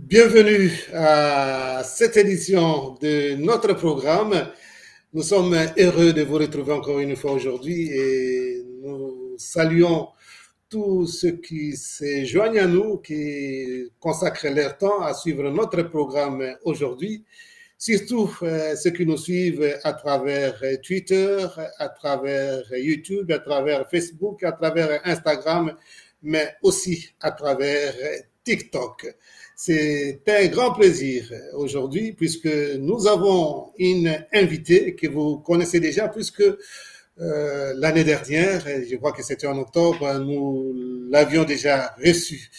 Bienvenue à cette édition de notre programme. Nous sommes heureux de vous retrouver encore une fois aujourd'hui et nous saluons tous ceux qui se joignent à nous, qui consacrent leur temps à suivre notre programme aujourd'hui, surtout ceux qui nous suivent à travers Twitter, à travers YouTube, à travers Facebook, à travers Instagram, mais aussi à travers TikTok. C'est un grand plaisir aujourd'hui puisque nous avons une invitée que vous connaissez déjà puisque l'année dernière, je crois que c'était en octobre, nous l'avions déjà reçue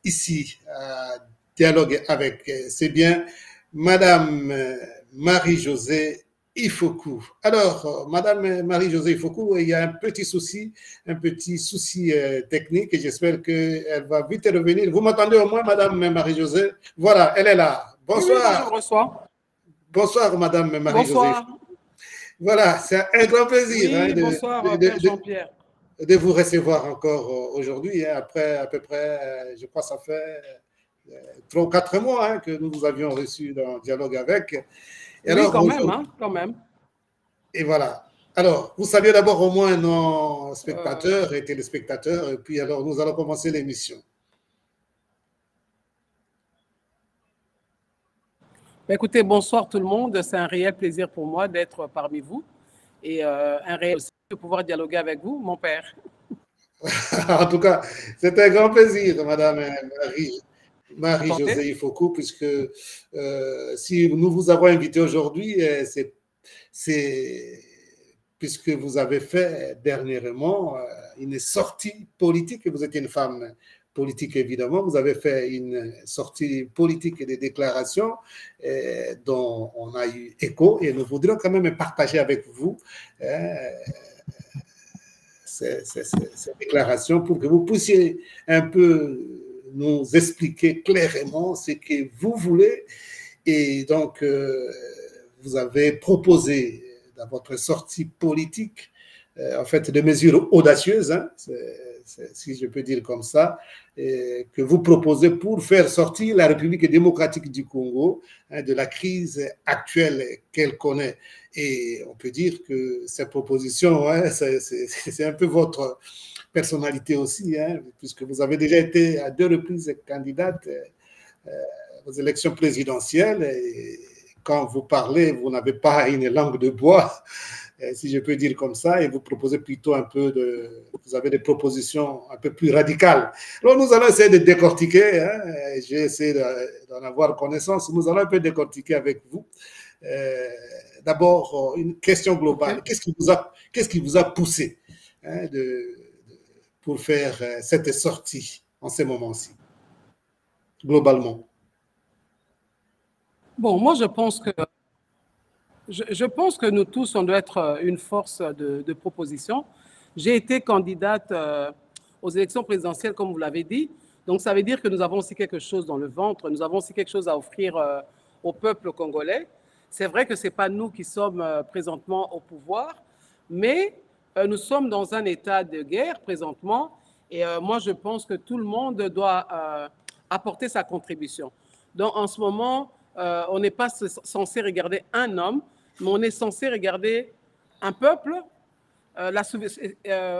ici à Dialogue avec. C'est bien Madame Marie-Josée Ifoku. Alors, Madame Marie-Josée Ifoku, il y a un petit souci technique et j'espère qu'elle va vite revenir. Vous m'entendez au moins, Madame Marie-Josée? Voilà, elle est là. Bonsoir. Oui, je vous reçois. Bonsoir, Madame Marie-Josée. Bonsoir. Voilà, c'est un grand plaisir Oui, bonsoir, Père Jean-Pierre. De vous recevoir encore aujourd'hui. Après, à peu près, je crois que ça fait 3 ou 4 mois que nous vous avions reçu dans Dialogue avec. Et oui, alors, quand même. Et voilà. Alors, vous saluez d'abord au moins nos spectateurs et téléspectateurs, et puis alors nous allons commencer l'émission. Écoutez, bonsoir tout le monde. C'est un réel plaisir pour moi d'être parmi vous et un réel aussi de pouvoir dialoguer avec vous, mon père. En tout cas, c'est un grand plaisir, Madame Marie-Josée Ifoku, puisque si nous vous avons invité aujourd'hui, c'est puisque vous avez fait dernièrement une sortie politique, vous êtes une femme politique évidemment, vous avez fait une sortie politique et des déclarations dont on a eu écho et nous voudrions quand même partager avec vous ces déclarations pour que vous puissiez un peu nous expliquer clairement ce que vous voulez. Et donc, vous avez proposé dans votre sortie politique, en fait, des mesures audacieuses, si je peux dire comme ça, que vous proposez pour faire sortir la République démocratique du Congo de la crise actuelle qu'elle connaît. Et on peut dire que ces propositions, c'est un peu votre personnalité aussi, puisque vous avez déjà été à 2 reprises candidate aux élections présidentielles. Et quand vous parlez, vous n'avez pas une langue de bois, si je peux dire comme ça, et vous proposez plutôt un peu vous avez des propositions un peu plus radicales. Alors nous allons essayer de décortiquer, j'ai essayé d'en avoir connaissance, nous allons un peu décortiquer avec vous. D'abord, une question globale. Qu'est-ce qui vous a poussé pour faire cette sortie en ce moment-ci, globalement? Bon, moi, je pense que nous tous, on doit être une force de proposition. J'ai été candidate aux élections présidentielles, comme vous l'avez dit. Donc, ça veut dire que nous avons aussi quelque chose dans le ventre. Nous avons aussi quelque chose à offrir au peuple congolais. C'est vrai que ce n'est pas nous qui sommes présentement au pouvoir, mais nous sommes dans un état de guerre présentement. Et moi, je pense que tout le monde doit apporter sa contribution. Donc, en ce moment, on n'est pas censé regarder un homme, mais on est censé regarder un peuple,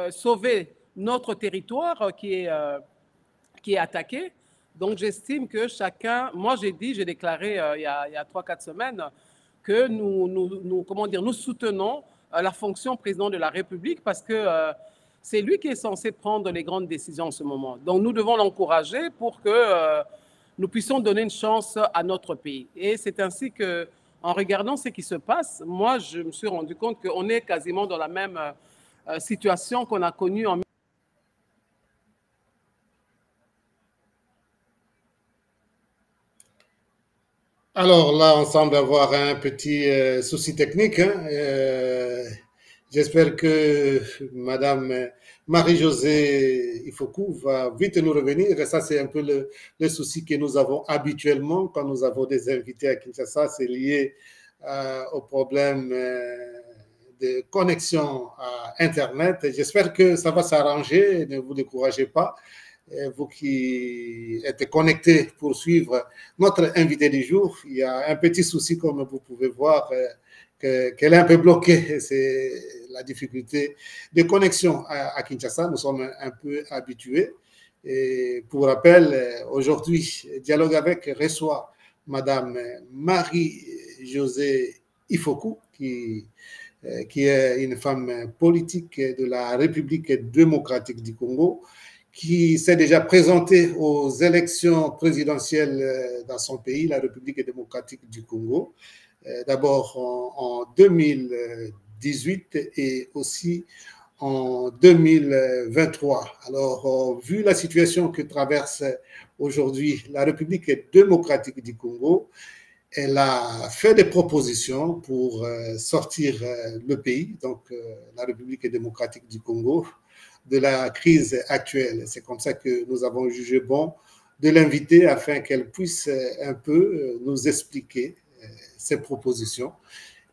sauver notre territoire qui est attaqué. Donc, j'estime que chacun, moi j'ai déclaré il y a 3-4 semaines que nous soutenons la fonction président de la République parce que c'est lui qui est censé prendre les grandes décisions en ce moment. Donc, nous devons l'encourager pour que nous puissions donner une chance à notre pays. Et c'est ainsi que, en regardant ce qui se passe, moi, je me suis rendu compte qu'on est quasiment dans la même situation qu'on a connue en Alors là, on semble avoir un petit souci technique. J'espère que Madame Marie-Josée Ifoku va vite nous revenir. Et ça, c'est un peu le souci que nous avons habituellement quand nous avons des invités à Kinshasa. C'est lié au problème de connexion à Internet. J'espère que ça va s'arranger. Ne vous découragez pas. vous qui êtes connectés pour suivre notre invité du jour. Il y a un petit souci, comme vous pouvez voir, qu'elle est un peu bloquée. C'est la difficulté de connexion à Kinshasa. Nous sommes un peu habitués. Et pour rappel, aujourd'hui, Dialogue avec reçoit Madame Marie-Josée Ifoku, qui est une femme politique de la République démocratique du Congo, qui s'est déjà présentée aux élections présidentielles dans son pays, la République démocratique du Congo, d'abord en 2018 et aussi en 2023. Alors, vu la situation que traverse aujourd'hui la République démocratique du Congo, elle a fait des propositions pour sortir le pays, donc la République démocratique du Congo, de la crise actuelle. C'est comme ça que nous avons jugé bon de l'inviter afin qu'elle puisse un peu nous expliquer ses propositions.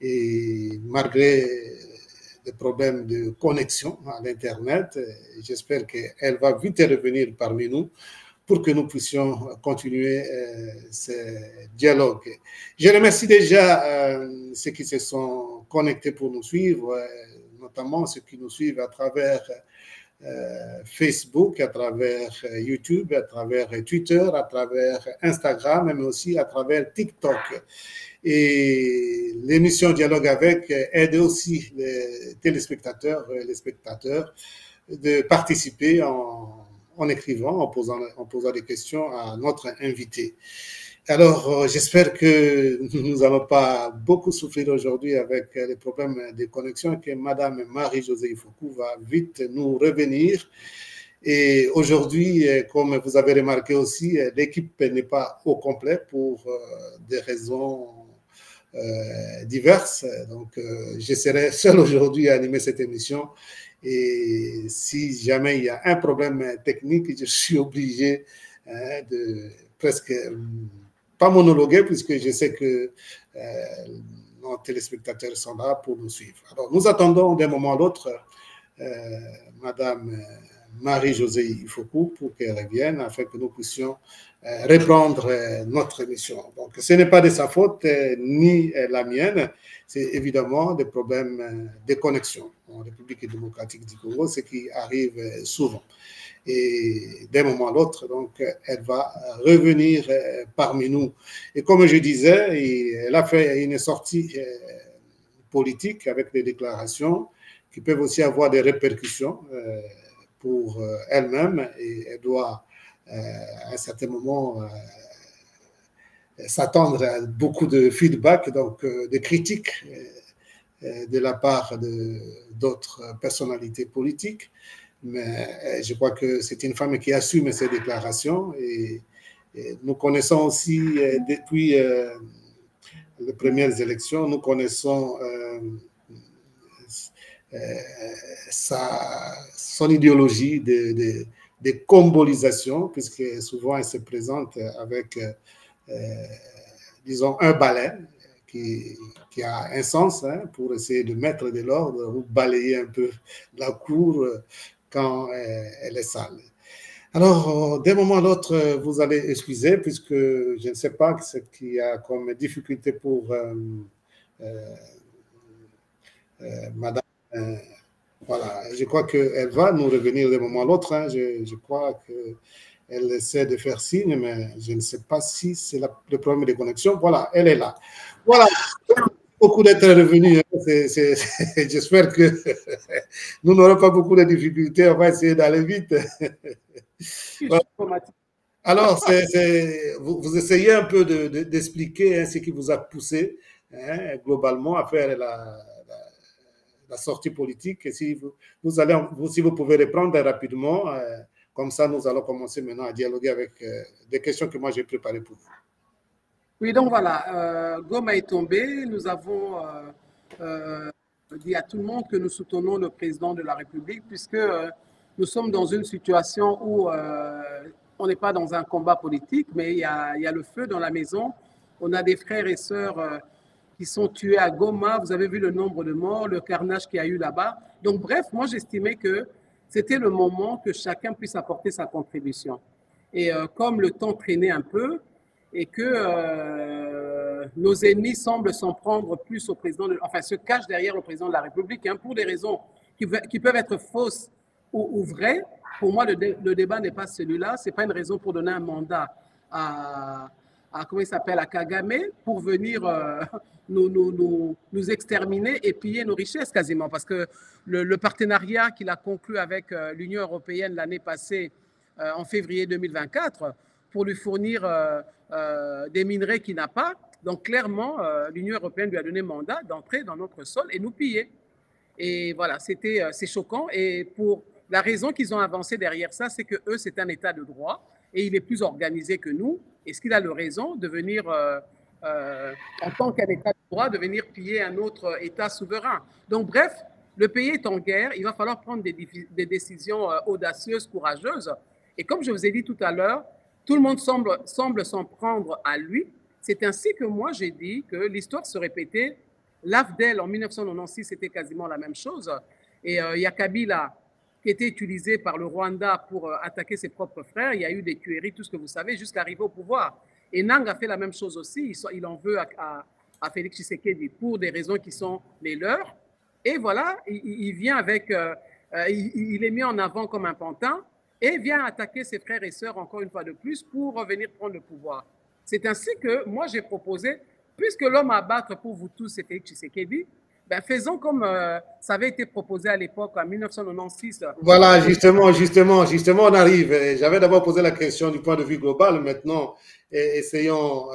Et malgré des problèmes de connexion à l'Internet, j'espère qu'elle va vite revenir parmi nous pour que nous puissions continuer ce dialogue. Je remercie déjà ceux qui se sont connectés pour nous suivre, notamment ceux qui nous suivent à travers Facebook, à travers YouTube, à travers Twitter, à travers Instagram, mais aussi à travers TikTok. Et l'émission Dialogue avec aide aussi les téléspectateurs et les spectateurs de participer en écrivant, en posant des questions à notre invité. Alors, j'espère que nous n'allons pas beaucoup souffrir aujourd'hui avec les problèmes de connexion et que Madame Marie-Josée Ifoku va vite nous revenir. Et aujourd'hui, comme vous avez remarqué aussi, l'équipe n'est pas au complet pour des raisons diverses. Donc, je serai seul aujourd'hui à animer cette émission. Et si jamais il y a un problème technique, je suis obligé de presque pas monologuer, puisque je sais que nos téléspectateurs sont là pour nous suivre. Alors, nous attendons d'un moment à l'autre Madame Marie-Josée Ifoku pour qu'elle revienne afin que nous puissions reprendre notre émission. Donc, ce n'est pas de sa faute ni la mienne, c'est évidemment des problèmes de connexion en République démocratique du Congo, ce qui arrive souvent. Et d'un moment à l'autre, donc, elle va revenir parmi nous. Et comme je disais, elle a fait une sortie politique avec des déclarations qui peuvent aussi avoir des répercussions pour elle-même, et elle doit à un certain moment s'attendre à beaucoup de feedback, donc de critiques de la part d'autres personnalités politiques. Mais je crois que c'est une femme qui assume ses déclarations, et nous connaissons aussi depuis les premières élections, nous connaissons son idéologie de combolisation, puisque souvent elle se présente avec, disons, un balai qui a un sens pour essayer de mettre de l'ordre ou balayer un peu la cour quand elle est sale. Alors, d'un moment à l'autre, vous allez excuser, puisque je ne sais pas ce qu'il y a comme difficulté pour Madame. Voilà, je crois qu'elle va nous revenir d'un moment à l'autre. Je crois qu'elle essaie de faire signe, mais je ne sais pas si c'est le problème de connexion. Voilà, elle est là. Voilà. Beaucoup d'être revenus. J'espère que nous n'aurons pas beaucoup de difficultés. On va essayer d'aller vite. Voilà. Alors, vous essayez un peu d'expliquer ce qui vous a poussé globalement à faire la sortie politique. Et si vous pouvez reprendre rapidement, comme ça, nous allons commencer maintenant à dialoguer avec des questions que moi j'ai préparées pour vous. Oui, donc voilà, Goma est tombé. Nous avons dit à tout le monde que nous soutenons le président de la République, puisque nous sommes dans une situation où on n'est pas dans un combat politique, mais il y a le feu dans la maison. On a des frères et sœurs qui sont tués à Goma. Vous avez vu le nombre de morts, le carnage qu'il y a eu là-bas. Donc bref, moi j'estimais que c'était le moment que chacun puisse apporter sa contribution. Et comme le temps traînait un peu et que nos ennemis semblent s'en prendre plus au président, enfin se cachent derrière le président de la République hein, pour des raisons qui peuvent être fausses ou vraies, pour moi le débat n'est pas celui-là, ce n'est pas une raison pour donner un mandat à comment il s'appelle, à Kagame pour venir nous exterminer et piller nos richesses quasiment. Parce que le partenariat qu'il a conclu avec l'Union européenne l'année passée, en février 2024, pour lui fournir des minerais qu'il n'a pas. Donc clairement, l'Union européenne lui a donné mandat d'entrer dans notre sol et nous piller. Et voilà, c'est choquant. Et pour la raison qu'ils ont avancé derrière ça, c'est que eux, c'est un État de droit et il est plus organisé que nous. Est-ce qu'il a le raison de venir, en tant qu'un État de droit, de venir piller un autre État souverain? Donc, bref, le pays est en guerre. Il va falloir prendre des décisions audacieuses, courageuses. Et comme je vous ai dit tout à l'heure, tout le monde semble s'en prendre à lui. C'est ainsi que moi, j'ai dit que l'histoire se répétait. L'AFDEL, en 1996, c'était quasiment la même chose. Et il y a Kabila qui était utilisé par le Rwanda pour attaquer ses propres frères. Il y a eu des tueries, tout ce que vous savez, jusqu'à arriver au pouvoir. Et Nang a fait la même chose aussi. Il en veut à Félix Tshisekedi pour des raisons qui sont les leurs. Et voilà, il vient avec... il est mis en avant comme un pantin et vient attaquer ses frères et sœurs encore une fois de plus pour revenir prendre le pouvoir. C'est ainsi que moi j'ai proposé, puisque l'homme à battre pour vous tous c'est Félix Tshisekedi, ben faisons comme ça avait été proposé à l'époque en 1996. Voilà, justement, on arrive. J'avais d'abord posé la question du point de vue global. Maintenant, essayons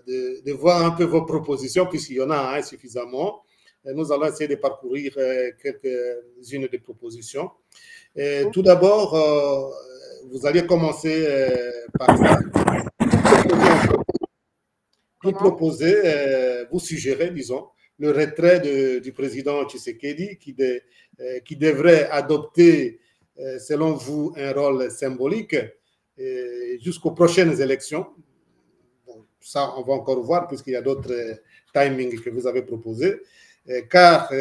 de voir un peu vos propositions, puisqu'il y en a hein, suffisamment. Nous allons essayer de parcourir quelques-unes des propositions. Tout d'abord, vous alliez commencer par ça. Vous proposez, vous suggérez, disons, le retrait du président Tshisekedi qui devrait adopter, selon vous, un rôle symbolique jusqu'aux prochaines élections. Bon, ça, on va encore voir puisqu'il y a d'autres timings que vous avez proposés. Car,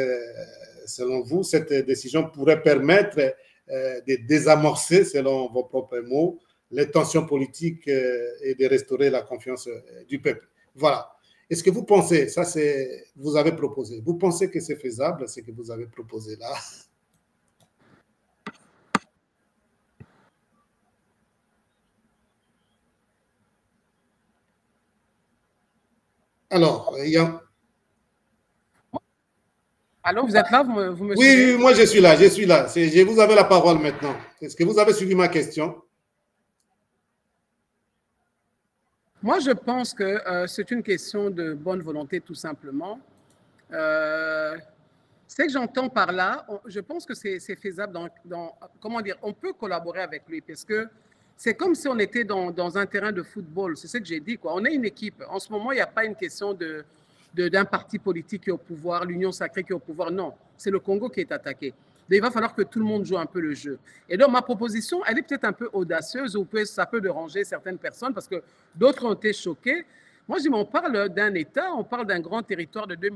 selon vous, cette décision pourrait permettre de désamorcer, selon vos propres mots, les tensions politiques et de restaurer la confiance du peuple. Voilà. Est-ce que vous pensez, ça c'est, vous avez proposé, vous pensez que c'est faisable, ce que vous avez proposé là? Alors, il y a... Allô, vous êtes là, vous me suivez? Oui, moi je suis là. Je vous avez la parole maintenant. Est-ce que vous avez suivi ma question? Moi, je pense que c'est une question de bonne volonté, tout simplement. Ce que j'entends par là, je pense que c'est faisable comment dire, on peut collaborer avec lui parce que c'est comme si on était dans un terrain de football. C'est ce que j'ai dit, quoi. On est une équipe. En ce moment, il n'y a pas une question d'un parti politique qui est au pouvoir, l'Union sacrée qui est au pouvoir. Non, c'est le Congo qui est attaqué. Donc, il va falloir que tout le monde joue un peu le jeu. Et donc, ma proposition, elle est peut-être un peu audacieuse ou ça peut déranger certaines personnes parce que d'autres ont été choqués. Moi, je dis, on parle d'un État, on parle d'un grand territoire de 2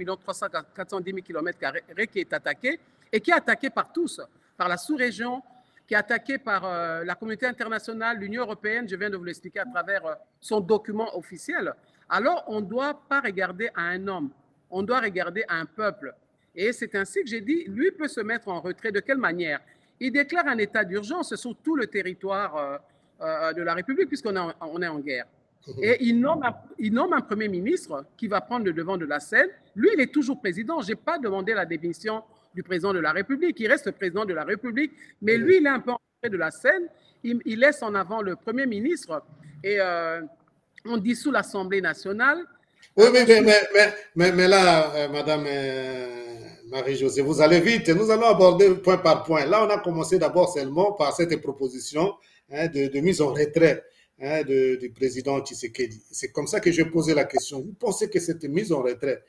410 000 km² qui est attaqué et qui est attaqué par tous, par la sous-région, qui est attaqué par la communauté internationale, l'Union européenne, je viens de vous l'expliquer à travers son document officiel. Alors, on ne doit pas regarder à un homme, on doit regarder à un peuple. Et c'est ainsi que j'ai dit, lui peut se mettre en retrait. De quelle manière? Il déclare un état d'urgence sur tout le territoire de la République puisqu'on est en guerre. Et il nomme un Premier ministre qui va prendre le devant de la scène. Lui, il est toujours président. Je n'ai pas demandé la démission du président de la République. Il reste président de la République. Mais lui, il est un peu en retrait de la scène. Il laisse en avant le Premier ministre. Et on dissout l'Assemblée nationale. Oui, mais là, Madame Marie-Josée, vous allez vite. Nous allons aborder point par point. Là, on a commencé d'abord seulement par cette proposition de mise en retrait du président Tshisekedi. C'est comme ça que j'ai posé la question. Vous pensez que cette mise en retrait,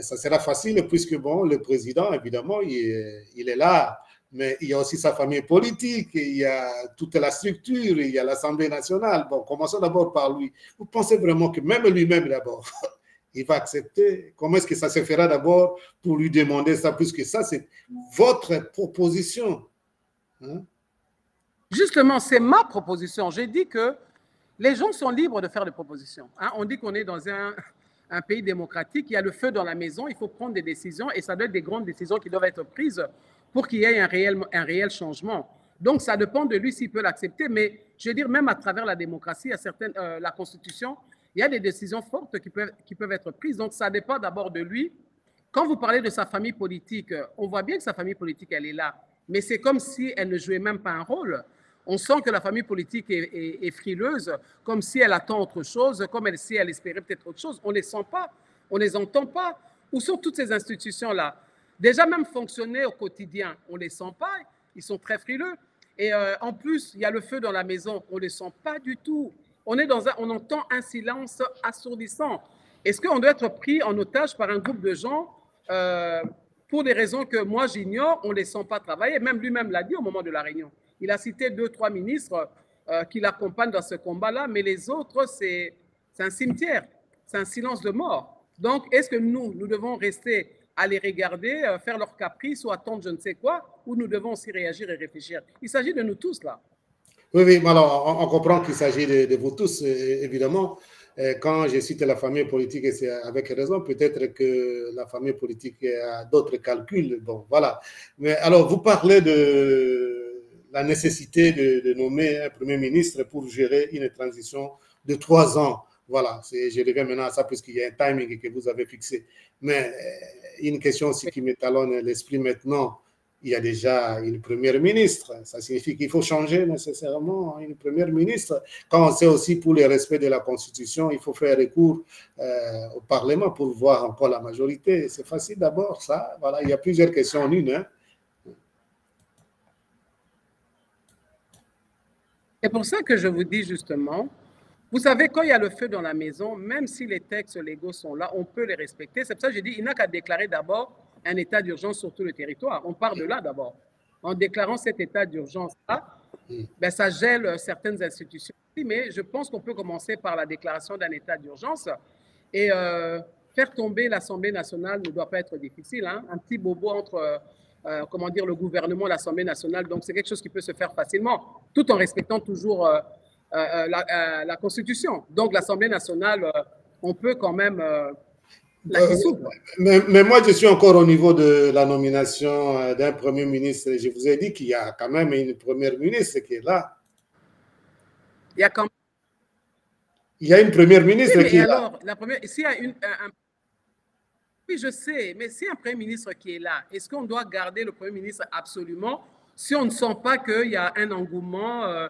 ça sera facile puisque, bon, le président, évidemment, il est là, mais il y a aussi sa famille politique, il y a toute la structure, il y a l'Assemblée nationale. Bon, commençons d'abord par lui. Vous pensez vraiment que même lui-même d'abord, il va accepter? Comment est-ce que ça se fera d'abord pour lui demander ça, puisque ça, c'est votre proposition, hein? Justement, c'est ma proposition. J'ai dit que les gens sont libres de faire des propositions. Hein? On dit qu'on est dans un pays démocratique, il y a le feu dans la maison, il faut prendre des décisions et ça doit être des grandes décisions qui doivent être prises pour qu'il y ait un réel changement. Donc, ça dépend de lui s'il peut l'accepter, mais je veux dire, même à travers la démocratie, la Constitution, il y a des décisions fortes qui peuvent être prises. Donc, ça dépend d'abord de lui. Quand vous parlez de sa famille politique, on voit bien que sa famille politique, elle est là, mais c'est comme si elle ne jouait même pas un rôle. On sent que la famille politique est frileuse, comme si elle attend autre chose, comme si elle espérait peut-être autre chose. On ne les sent pas, on ne les entend pas. Où sont toutes ces institutions-là? Déjà, même fonctionner au quotidien, on ne les sent pas, ils sont très frileux. Et en plus, il y a le feu dans la maison, on ne le sent pas du tout. On entend un silence assourdissant. Est-ce qu'on doit être pris en otage par un groupe de gens pour des raisons que moi j'ignore? On ne les sent pas travailler. Même lui-même l'a dit au moment de la réunion. Il a cité 2-3 ministres qui l'accompagnent dans ce combat-là, mais les autres, c'est un cimetière, c'est un silence de mort. Donc, est-ce que nous devons rester à les regarder, faire leurs caprices ou attendre je ne sais quoi, ou nous devons aussi réagir et réfléchir? Il s'agit de nous tous, là. Oui, oui, alors on comprend qu'il s'agit de vous tous, évidemment. Quand je cite la famille politique, et c'est avec raison, peut-être que la famille politique a d'autres calculs. Bon, voilà. Mais alors, vous parlez de la nécessité de nommer un Premier ministre pour gérer une transition de 3 ans. Voilà, je reviens maintenant à ça puisqu'il y a un timing que vous avez fixé. Mais une question aussi qui m'étalonne l'esprit maintenant, il y a déjà une première ministre. Ça signifie qu'il faut changer nécessairement une première ministre. Quand on sait aussi pour le respect de la Constitution, il faut faire recours au Parlement pour voir encore la majorité. C'est facile d'abord, ça. Voilà, il y a plusieurs questions en une. Hein. C'est pour ça que je vous dis justement, vous savez, quand il y a le feu dans la maison, même si les textes légaux sont là, on peut les respecter. C'est pour ça que je dis, il n'a qu'à déclarer d'abord un état d'urgence sur tout le territoire. On part de là d'abord. En déclarant cet état d'urgence-là, ben, ça gèle certaines institutions. Mais je pense qu'on peut commencer par la déclaration d'un état d'urgence et faire tomber l'Assemblée nationale ne doit pas être difficile. Hein. Un petit bobo entre comment dire, le gouvernement et l'Assemblée nationale, donc c'est quelque chose qui peut se faire facilement, tout en respectant toujours la Constitution. Donc l'Assemblée nationale, on peut quand même la dissoudre. Mais moi, je suis encore au niveau de la nomination d'un Premier ministre. Je vous ai dit qu'il y a quand même une Première ministre qui est là. Il y a quand même... Il y a une Première ministre oui, qui est alors, là. La première, s'il y a oui, je sais, mais si un Premier ministre qui est là, est-ce qu'on doit garder le Premier ministre absolument si on ne sent pas qu'il y a un engouement,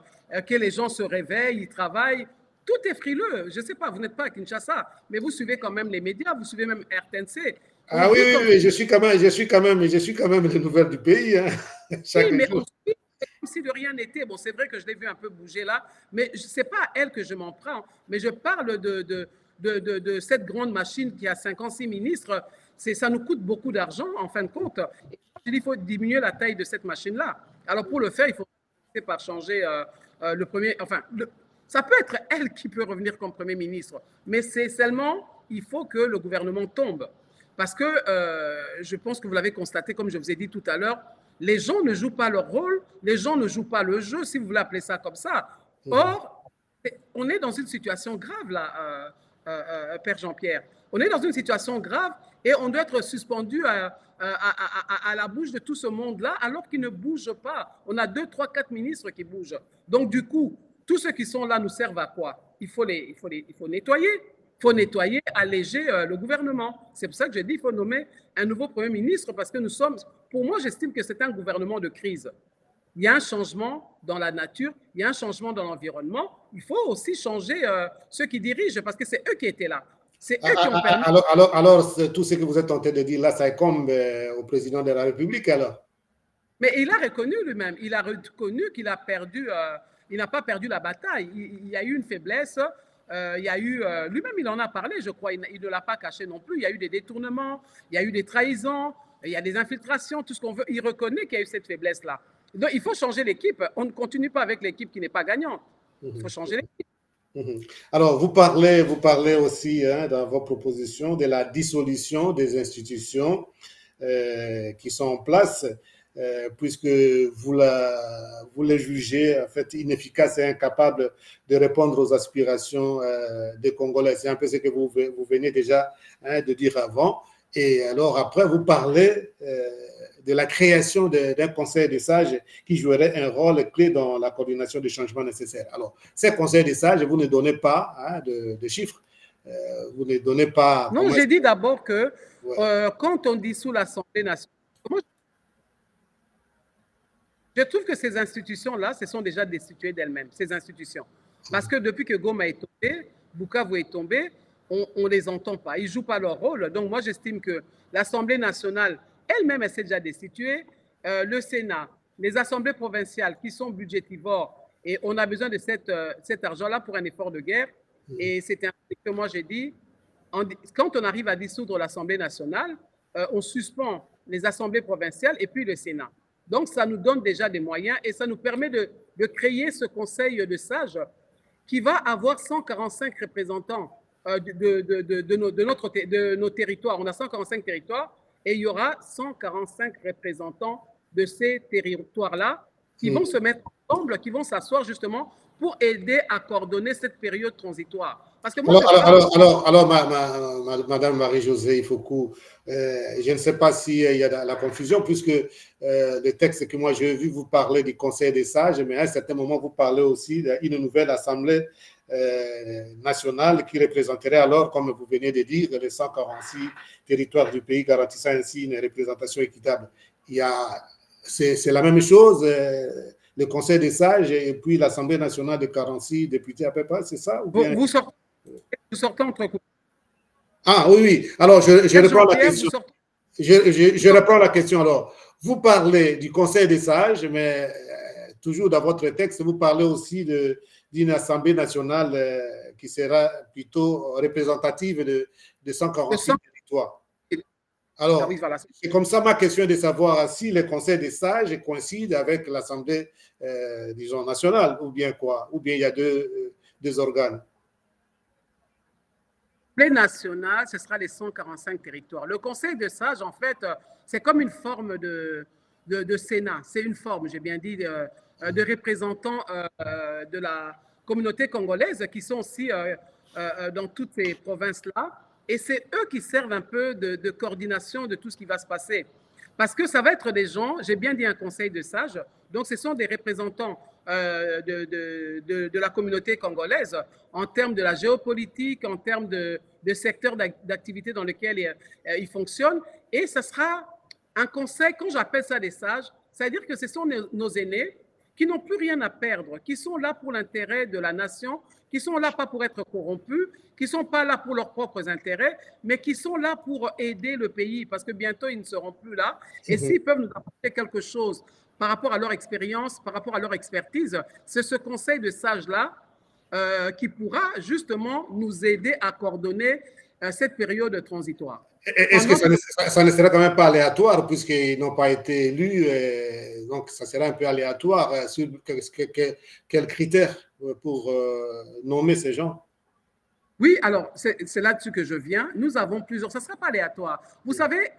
que les gens se réveillent, ils travaillent? Tout est frileux. Je ne sais pas, vous n'êtes pas à Kinshasa, mais vous suivez quand même les médias, vous suivez même RTNC. Ah oui, oui, oui, je suis quand même les nouvelles du pays. Hein, oui, mais on suit comme si de rien n'était. Bon, c'est vrai que je l'ai vu un peu bouger là, mais ce n'est pas à elle que je m'en prends. Mais je parle de cette grande machine qui a 56 ministres. Ça nous coûte beaucoup d'argent, en fin de compte. Et il faut diminuer la taille de cette machine-là. Alors, pour le faire, il faut par changer le premier... Enfin, ça peut être elle qui peut revenir comme Premier ministre, mais c'est seulement, il faut que le gouvernement tombe. Parce que je pense que vous l'avez constaté, comme je vous ai dit tout à l'heure, les gens ne jouent pas leur rôle, les gens ne jouent pas le jeu, si vous voulez appeler ça comme ça. Or, on est dans une situation grave, là, Père Jean-Pierre. On est dans une situation grave et on doit être suspendu à la bouche de tout ce monde-là alors qu'ils ne bougent pas. On a 2, 3, 4 ministres qui bougent. Donc, du coup, tous ceux qui sont là nous servent à quoi? Il faut nettoyer. Il faut nettoyer, alléger le gouvernement. C'est pour ça que j'ai dit qu'il faut nommer un nouveau Premier ministre parce que nous sommes, pour moi, j'estime que c'est un gouvernement de crise. Il y a un changement dans la nature, il y a un changement dans l'environnement. Il faut aussi changer ceux qui dirigent parce que c'est eux qui étaient là. C'est eux qui ont permis. Alors, tout ce que vous êtes en train de dire là, ça incombe au président de la République alors? Mais il a reconnu lui-même, il a reconnu qu'il a perdu, il n'a pas perdu la bataille. Il y a eu une faiblesse. Il y a eu, lui-même il en a parlé, je crois, il ne l'a pas caché non plus. Il y a eu des détournements, il y a eu des trahisons, il y a des infiltrations, tout ce qu'on veut. Il reconnaît qu'il y a eu cette faiblesse-là. Donc il faut changer l'équipe. On ne continue pas avec l'équipe qui n'est pas gagnante. Il faut changer l'équipe. Alors, vous parlez aussi hein, dans vos propositions de la dissolution des institutions qui sont en place. puisque vous les jugez en fait inefficaces et incapables de répondre aux aspirations des Congolais. C'est un peu ce que vous venez déjà de dire avant. Et alors après, vous parlez de la création d'un conseil des sages qui jouerait un rôle clé dans la coordination des changements nécessaires. Alors, ces conseils des sages, vous ne donnez pas de chiffres. Vous ne donnez pas... Non, j'ai dit d'abord que quand on dissout l'Assemblée nationale, je trouve que ces institutions-là se sont déjà destituées d'elles-mêmes, ces institutions. Parce que depuis que Goma est tombé, Bukavu est tombé, on ne les entend pas. Ils ne jouent pas leur rôle. Donc moi, j'estime que l'Assemblée nationale elle-même, elle s'est déjà destituée. Le Sénat, les assemblées provinciales qui sont budgétivores, et on a besoin de cet argent-là pour un effort de guerre. Et c'est un truc que moi j'ai dit, quand on arrive à dissoudre l'Assemblée nationale, on suspend les assemblées provinciales et puis le Sénat. Donc, ça nous donne déjà des moyens et ça nous permet de créer ce conseil de sages qui va avoir 145 représentants de nos territoires. On a 145 territoires et il y aura 145 représentants de ces territoires-là qui vont se mettre ensemble, qui vont s'asseoir justement pour aider à coordonner cette période transitoire. Parce que moi, alors, Madame Marie-Josée Ifoukou, je ne sais pas s'il y a la confusion, puisque le texte que moi j'ai vu, vous parlez du Conseil des sages, mais à un certain moment, vous parlez aussi d'une nouvelle Assemblée nationale qui représenterait alors, comme vous venez de dire, les 146 territoires du pays, garantissant ainsi une représentation équitable. C'est la même chose le Conseil des sages et puis l'Assemblée nationale de 46 députés à peu près, c'est ça ou bien... Vous sortez entre... Ah oui, oui. Alors, je reprends la question. Je reprends la question. Alors, vous parlez du Conseil des sages, mais toujours dans votre texte, vous parlez aussi d'une Assemblée nationale qui sera plutôt représentative de 146 territoires. Alors, c'est comme ça ma question est de savoir si le Conseil des sages coïncide avec l'Assemblée, disons, nationale, ou bien quoi, ou bien il y a deux organes. L'Assemblée nationale, ce sera les 145 territoires. Le Conseil des sages, en fait, c'est comme une forme de Sénat. C'est une forme, j'ai bien dit, de représentants de la communauté congolaise qui sont aussi dans toutes ces provinces-là. Et c'est eux qui servent un peu de coordination de tout ce qui va se passer. Parce que ça va être des gens, j'ai bien dit un conseil de sages, donc ce sont des représentants de la communauté congolaise en termes de la géopolitique, en termes de secteurs d'activité dans lesquels ils fonctionnent. Et ce sera un conseil, quand j'appelle ça des sages, c'est-à-dire que ce sont nos aînés qui n'ont plus rien à perdre, qui sont là pour l'intérêt de la nation, qui sont là pas pour être corrompus, qui ne sont pas là pour leurs propres intérêts, mais qui sont là pour aider le pays, parce que bientôt, ils ne seront plus là. Et s'ils peuvent nous apporter quelque chose par rapport à leur expérience, par rapport à leur expertise, c'est ce conseil de sages-là qui pourra justement nous aider à coordonner cette période transitoire. Est-ce que ça ne serait quand même pas aléatoire puisqu'ils n'ont pas été élus, donc ça serait un peu aléatoire sur quels critères pour nommer ces gens? Oui, alors c'est là-dessus que je viens. Nous avons plusieurs, ça ne sera pas aléatoire. Vous savez,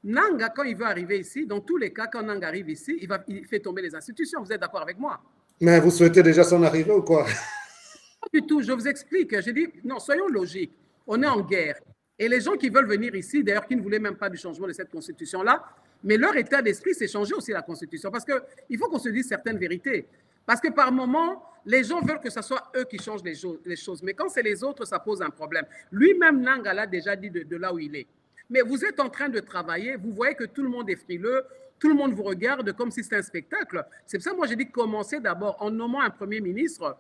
Nanga, quand il veut arriver ici, dans tous les cas, quand Nanga arrive ici, il fait tomber les institutions. Vous êtes d'accord avec moi? Mais vous souhaitez déjà son arrivée ou quoi? Pas du tout, je vous explique. J'ai dit, non, soyons logiques. On est en guerre. Et les gens qui veulent venir ici, d'ailleurs, qui ne voulaient même pas du changement de cette constitution-là, mais leur état d'esprit, c'est changer aussi la constitution. Parce qu'il faut qu'on se dise certaines vérités. Parce que par moment, les gens veulent que ce soit eux qui changent les choses. Mais quand c'est les autres, ça pose un problème. Lui-même, Nanga l'a déjà dit de là où il est. Mais vous êtes en train de travailler, vous voyez que tout le monde est frileux, tout le monde vous regarde comme si c'était un spectacle. C'est pour ça que moi, j'ai dit commencer d'abord en nommant un Premier ministre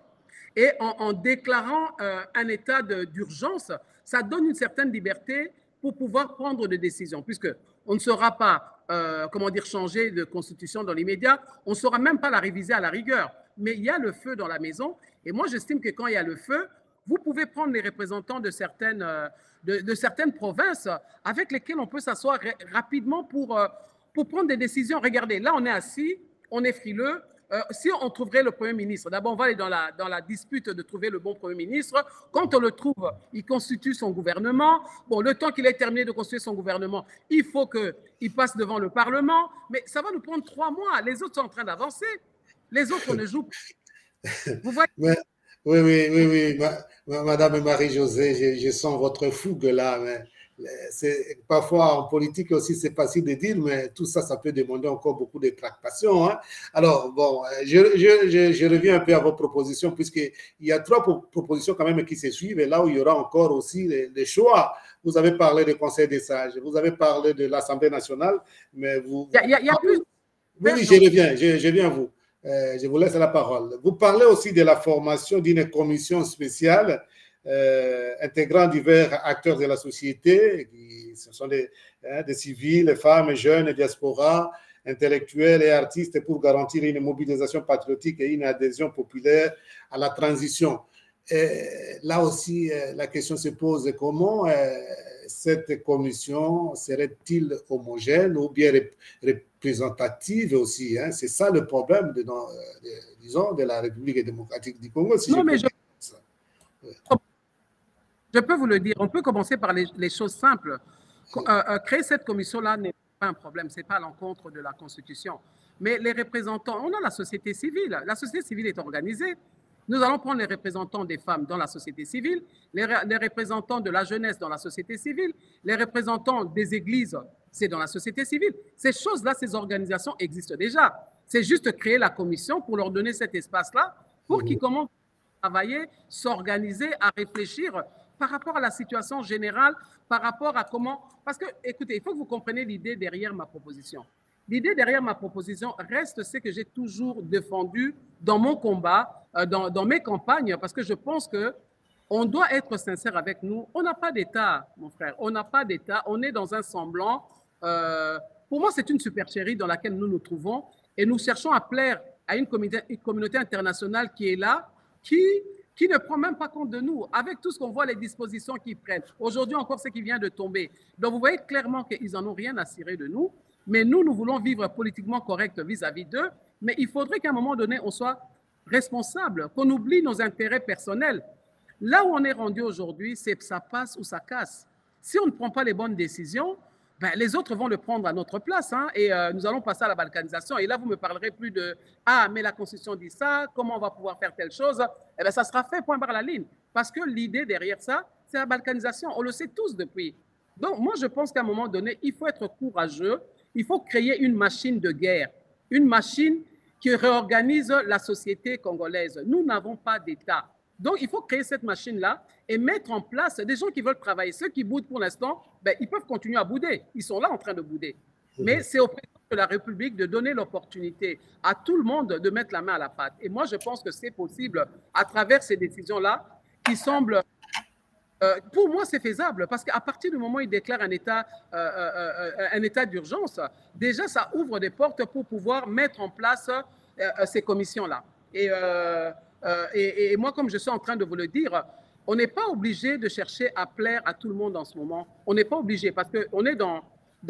et en déclarant un état d'urgence. Ça donne une certaine liberté pour pouvoir prendre des décisions, puisqu'on ne saura pas changer de constitution dans l'immédiat, on ne saura même pas la réviser à la rigueur. Mais il y a le feu dans la maison, et moi j'estime que quand il y a le feu, vous pouvez prendre les représentants de certaines provinces avec lesquelles on peut s'asseoir rapidement pour prendre des décisions. Regardez, là on est assis, on est frileux, si on trouverait le Premier ministre, d'abord on va aller dans la dispute de trouver le bon Premier ministre. Quand on le trouve, il constitue son gouvernement. Bon, le temps qu'il ait terminé de constituer son gouvernement, il faut qu'il passe devant le Parlement. Mais ça va nous prendre 3 mois. Les autres sont en train d'avancer. Les autres ne jouent pas. Vous voyez? Oui. Madame Marie-Josée, je sens votre fougue là. Mais parfois en politique aussi, c'est facile de dire, mais tout ça, ça peut demander encore beaucoup de tractations. Hein. Alors, bon, je reviens un peu à vos propositions, puisqu'il y a 3 propositions quand même qui se suivent, et là où il y aura encore aussi les choix. Vous avez parlé du Conseil des sages, vous avez parlé de l'Assemblée nationale, mais vous... Il y a plus... Oui, je viens à vous. Je vous laisse la parole. Vous parlez aussi de la formation d'une commission spéciale intégrant divers acteurs de la société, ce sont des civils, femmes, jeunes, diaspora, intellectuels et artistes pour garantir une mobilisation patriotique et une adhésion populaire à la transition. Et là aussi, la question se pose comment cette commission serait-il homogène ou bien représentative aussi, hein? C'est ça le problème disons, de la République démocratique du Congo. Si non, mais je peux vous le dire. On peut commencer par les choses simples. Créer cette commission-là n'est pas un problème. Ce n'est pas à l'encontre de la Constitution. Mais les représentants, on a la société civile. La société civile est organisée. Nous allons prendre les représentants des femmes dans la société civile, les représentants de la jeunesse dans la société civile, les représentants des églises, c'est dans la société civile. Ces choses-là, ces organisations existent déjà. C'est juste créer la commission pour leur donner cet espace-là pour qu'ils commencent à travailler, s'organiser, à réfléchir par rapport à la situation générale, par rapport à comment... Parce que, écoutez, il faut que vous compreniez l'idée derrière ma proposition. L'idée derrière ma proposition reste ce que j'ai toujours défendu dans mon combat, dans mes campagnes, parce que je pense qu'on doit être sincère avec nous. On n'a pas d'État, mon frère. On n'a pas d'État. On est dans un semblant. Pour moi, c'est une supercherie dans laquelle nous nous trouvons et nous cherchons à plaire à une communauté internationale qui est là, qui ne prend même pas compte de nous, avec tout ce qu'on voit, les dispositions qu'ils prennent. Aujourd'hui encore, ce qui vient de tomber. Donc, vous voyez clairement qu'ils n'en ont rien à cirer de nous. Mais nous voulons vivre politiquement correct vis-à-vis d'eux. Mais il faudrait qu'à un moment donné, on soit responsable, qu'on oublie nos intérêts personnels. Là où on est rendu aujourd'hui, c'est ça passe ou ça casse. Si on ne prend pas les bonnes décisions, ben, les autres vont le prendre à notre place, hein, et nous allons passer à la balkanisation. Et là, vous ne me parlerez plus de « Ah, mais la Constitution dit ça, comment on va pouvoir faire telle chose ?» Eh bien, ça sera fait point barre la ligne. Parce que l'idée derrière ça, c'est la balkanisation. On le sait tous depuis. Donc, moi, je pense qu'à un moment donné, il faut être courageux. Il faut créer une machine de guerre, une machine qui réorganise la société congolaise. Nous n'avons pas d'État. Donc, il faut créer cette machine-là et mettre en place des gens qui veulent travailler. Ceux qui boudent pour l'instant, ben, ils peuvent continuer à bouder. Ils sont là en train de bouder. Mais c'est au président de la République de donner l'opportunité à tout le monde de mettre la main à la pâte. Et moi, je pense que c'est possible à travers ces décisions-là qui semblent... pour moi, c'est faisable parce qu'à partir du moment où il déclare un état d'urgence, déjà, ça ouvre des portes pour pouvoir mettre en place ces commissions-là. Et moi, comme je suis en train de vous le dire, on n'est pas obligé de chercher à plaire à tout le monde en ce moment. On n'est pas obligé parce qu'on est dans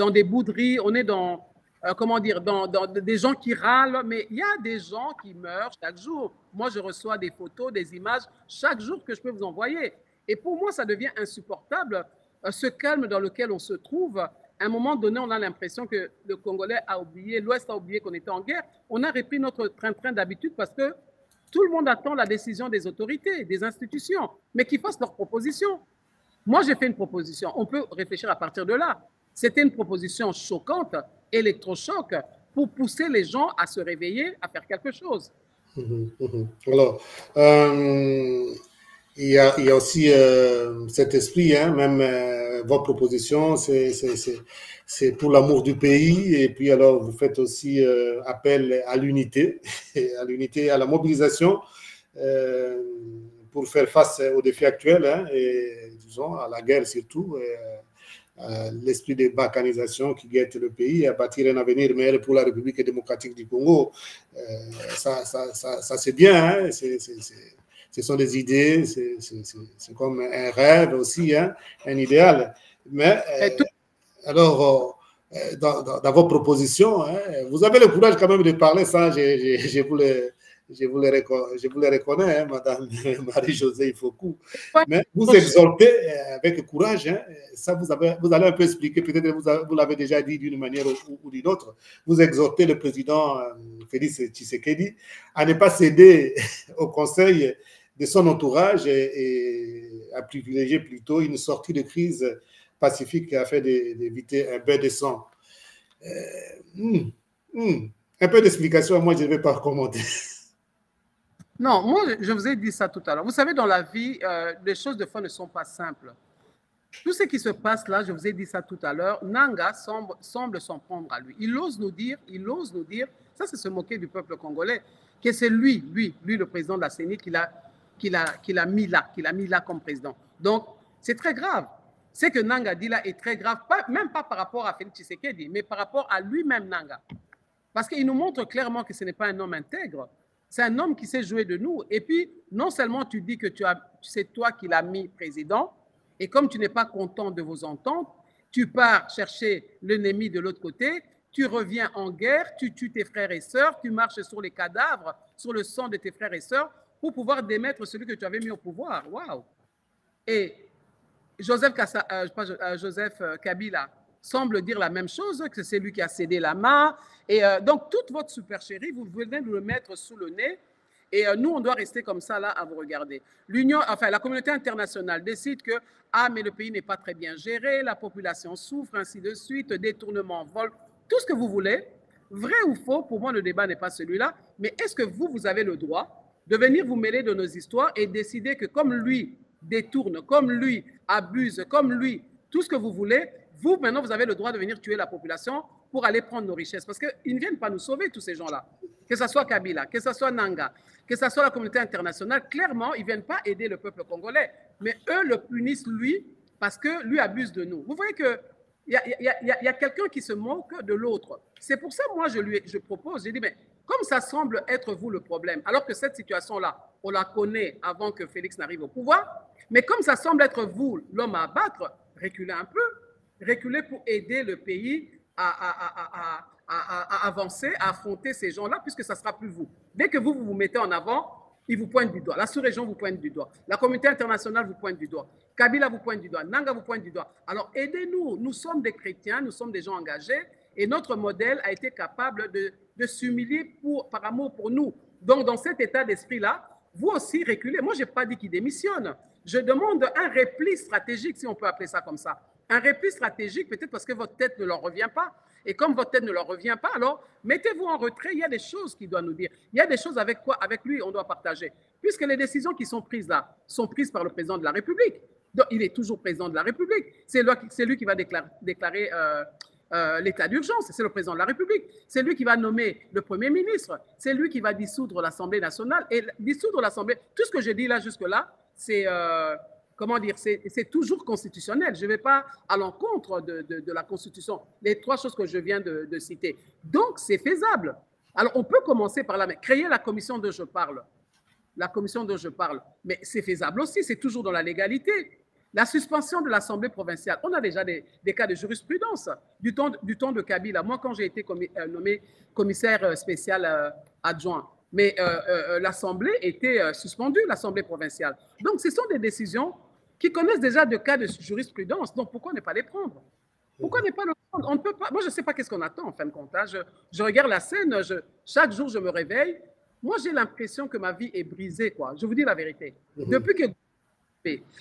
des bouderies, on est dans, dans des gens qui râlent, mais il y a des gens qui meurent chaque jour. Moi, je reçois des photos, des images chaque jour que je peux vous envoyer. Et pour moi, ça devient insupportable, ce calme dans lequel on se trouve. À un moment donné, on a l'impression que le Congolais a oublié, l'Ouest a oublié qu'on était en guerre. On a repris notre train-train d'habitude parce que tout le monde attend la décision des autorités, des institutions, mais qu'ils fassent leurs propositions. Moi, j'ai fait une proposition. On peut réfléchir à partir de là. C'était une proposition choquante, électrochoc, pour pousser les gens à se réveiller, à faire quelque chose. Alors, il y a aussi cet esprit, hein, même vos propositions, c'est pour l'amour du pays. Et puis alors, vous faites aussi appel à l'unité, à la mobilisation pour faire face aux défis actuels, hein, et disons à la guerre surtout, l'esprit de balkanisation qui guette le pays, à bâtir un avenir meilleur pour la République démocratique du Congo. Ça c'est bien, hein, ce sont des idées, c'est comme un rêve aussi, hein, un idéal. Mais alors, dans vos propositions. Hein. Vous avez le courage quand même de parler, ça, je vous le reconnais, hein, Madame Marie-Josée Ifoku. Mais vous exhortez avec courage, hein, ça vous allez un peu expliquer, peut-être vous l'avez déjà dit d'une manière ou d'une autre, vous exhortez le président Félix Tshisekedi à ne pas céder au conseil de son entourage et à privilégier plutôt une sortie de crise pacifique afin d'éviter un bain de sang. Un peu d'explication, moi je ne vais pas commenter. Non, moi je vous ai dit ça tout à l'heure. Vous savez, dans la vie, les choses de fois ne sont pas simples. Tout ce qui se passe là, je vous ai dit ça tout à l'heure, Nanga semble s'en prendre à lui. Il ose nous dire, ça c'est se moquer du peuple congolais, que c'est lui, le président de la CENI, qui l'a mis là comme président. Donc, c'est très grave. Ce que Nanga dit là est très grave, même pas par rapport à Félix Tshisekedi, mais par rapport à lui-même, Nanga. Parce qu'il nous montre clairement que ce n'est pas un homme intègre, c'est un homme qui sait jouer de nous. Et puis, non seulement tu dis que c'est toi qui l'as mis président, et comme tu n'es pas content de vos ententes, tu pars chercher l'ennemi de l'autre côté, tu reviens en guerre, tu tues tes frères et sœurs, tu marches sur les cadavres, sur le sang de tes frères et sœurs, pour pouvoir démettre celui que tu avais mis au pouvoir. Waouh! Et Joseph Kabila semble dire la même chose, que c'est lui qui a cédé la main. Et donc, toute votre supercherie, vous venez de le mettre sous le nez. Et nous, on doit rester comme ça, là, à vous regarder. La communauté internationale décide que, mais le pays n'est pas très bien géré, la population souffre, ainsi de suite, détournement, vol, tout ce que vous voulez. Vrai ou faux, pour moi, le débat n'est pas celui-là. Mais est-ce que vous avez le droit de venir vous mêler de nos histoires et décider que comme lui détourne, comme lui abuse, comme lui, tout ce que vous voulez, vous, maintenant, vous avez le droit de venir tuer la population pour aller prendre nos richesses. Parce qu'ils ne viennent pas nous sauver, tous ces gens-là. Que ce soit Kabila, que ce soit Nanga, que ce soit la communauté internationale, clairement, ils ne viennent pas aider le peuple congolais. Mais eux le punissent, lui, parce que lui abuse de nous. Vous voyez qu'il y a quelqu'un qui se moque de l'autre. C'est pour ça, moi, je propose, j'ai dit, mais comme ça semble être vous le problème, alors que cette situation-là, on la connaît avant que Félix n'arrive au pouvoir, mais comme ça semble être vous l'homme à abattre, reculez un peu, reculez pour aider le pays à avancer, à affronter ces gens-là, puisque ça ne sera plus vous. Dès que vous vous mettez en avant, ils vous pointent du doigt. La sous-région vous pointe du doigt. La communauté internationale vous pointe du doigt. Kabila vous pointe du doigt. Nanga vous pointe du doigt. Alors aidez-nous. Nous sommes des chrétiens, nous sommes des gens engagés et notre modèle a été capable de s'humilier par amour pour nous. Donc dans cet état d'esprit-là, vous aussi reculez. Moi, je n'ai pas dit qu'il démissionne. Je demande un repli stratégique, si on peut appeler ça comme ça. Un repli stratégique, peut-être parce que votre tête ne leur revient pas. Et comme votre tête ne leur revient pas, alors mettez-vous en retrait. Il y a des choses qu'il doit nous dire. Il y a des choses avec lui, on doit partager. Puisque les décisions qui sont prises là sont prises par le président de la République. Donc, il est toujours président de la République. C'est lui qui va déclarer l'état d'urgence. C'est le président de la République. C'est lui qui va nommer le Premier ministre. C'est lui qui va dissoudre l'Assemblée nationale. Et dissoudre l'Assemblée, tout ce que j'ai dit là jusque-là, c'est... comment dire, c'est toujours constitutionnel. Je ne vais pas à l'encontre de la Constitution. Les trois choses que je viens de citer. Donc, c'est faisable. Alors, on peut commencer par là, mais créer la commission dont je parle. La commission dont je parle. Mais c'est faisable aussi, c'est toujours dans la légalité. La suspension de l'Assemblée provinciale. On a déjà des cas de jurisprudence du temps de Kabila. Moi, quand j'ai été nommé commissaire spécial adjoint, mais l'Assemblée était suspendue, l'Assemblée provinciale. Donc, ce sont des décisions qui connaissent déjà de cas de jurisprudence. Donc, pourquoi ne pas les prendre? Pourquoi ne pas le prendre? On ne peut pas. Moi, je ne sais pas qu'est-ce qu'on attend, en fin de compte. Hein. Je regarde la scène, chaque jour, je me réveille. Moi, j'ai l'impression que ma vie est brisée, quoi. Je vous dis la vérité. Depuis que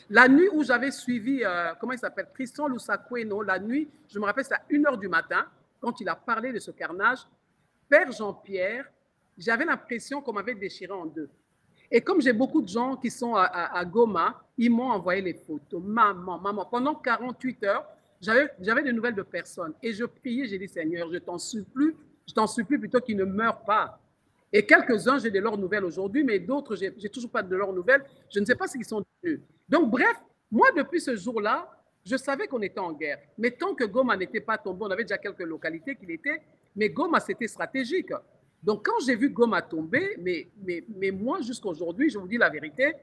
la nuit où j'avais suivi, comment il s'appelle, Tristan Lusakweno, la nuit, je me rappelle, c'est à 1h du matin, quand il a parlé de ce carnage, Père Jean-Pierre, j'avais l'impression qu'on m'avait déchiré en deux. Et comme j'ai beaucoup de gens qui sont à Goma, ils m'ont envoyé les photos. Maman, pendant 48 heures, j'avais des nouvelles de personne. Et je priais, j'ai dit, Seigneur, je t'en supplie plutôt qu'ils ne meurent pas. Et quelques-uns, j'ai de leurs nouvelles aujourd'hui, mais d'autres, j'ai toujours pas de leurs nouvelles. Je ne sais pas ce qu'ils sont devenus. Donc, bref, moi, depuis ce jour-là, je savais qu'on était en guerre. Mais tant que Goma n'était pas tombé, on avait déjà quelques localités qu'il était, mais Goma, c'était stratégique. Donc, quand j'ai vu Goma tomber, mais moi, jusqu'à aujourd'hui, je vous dis la vérité,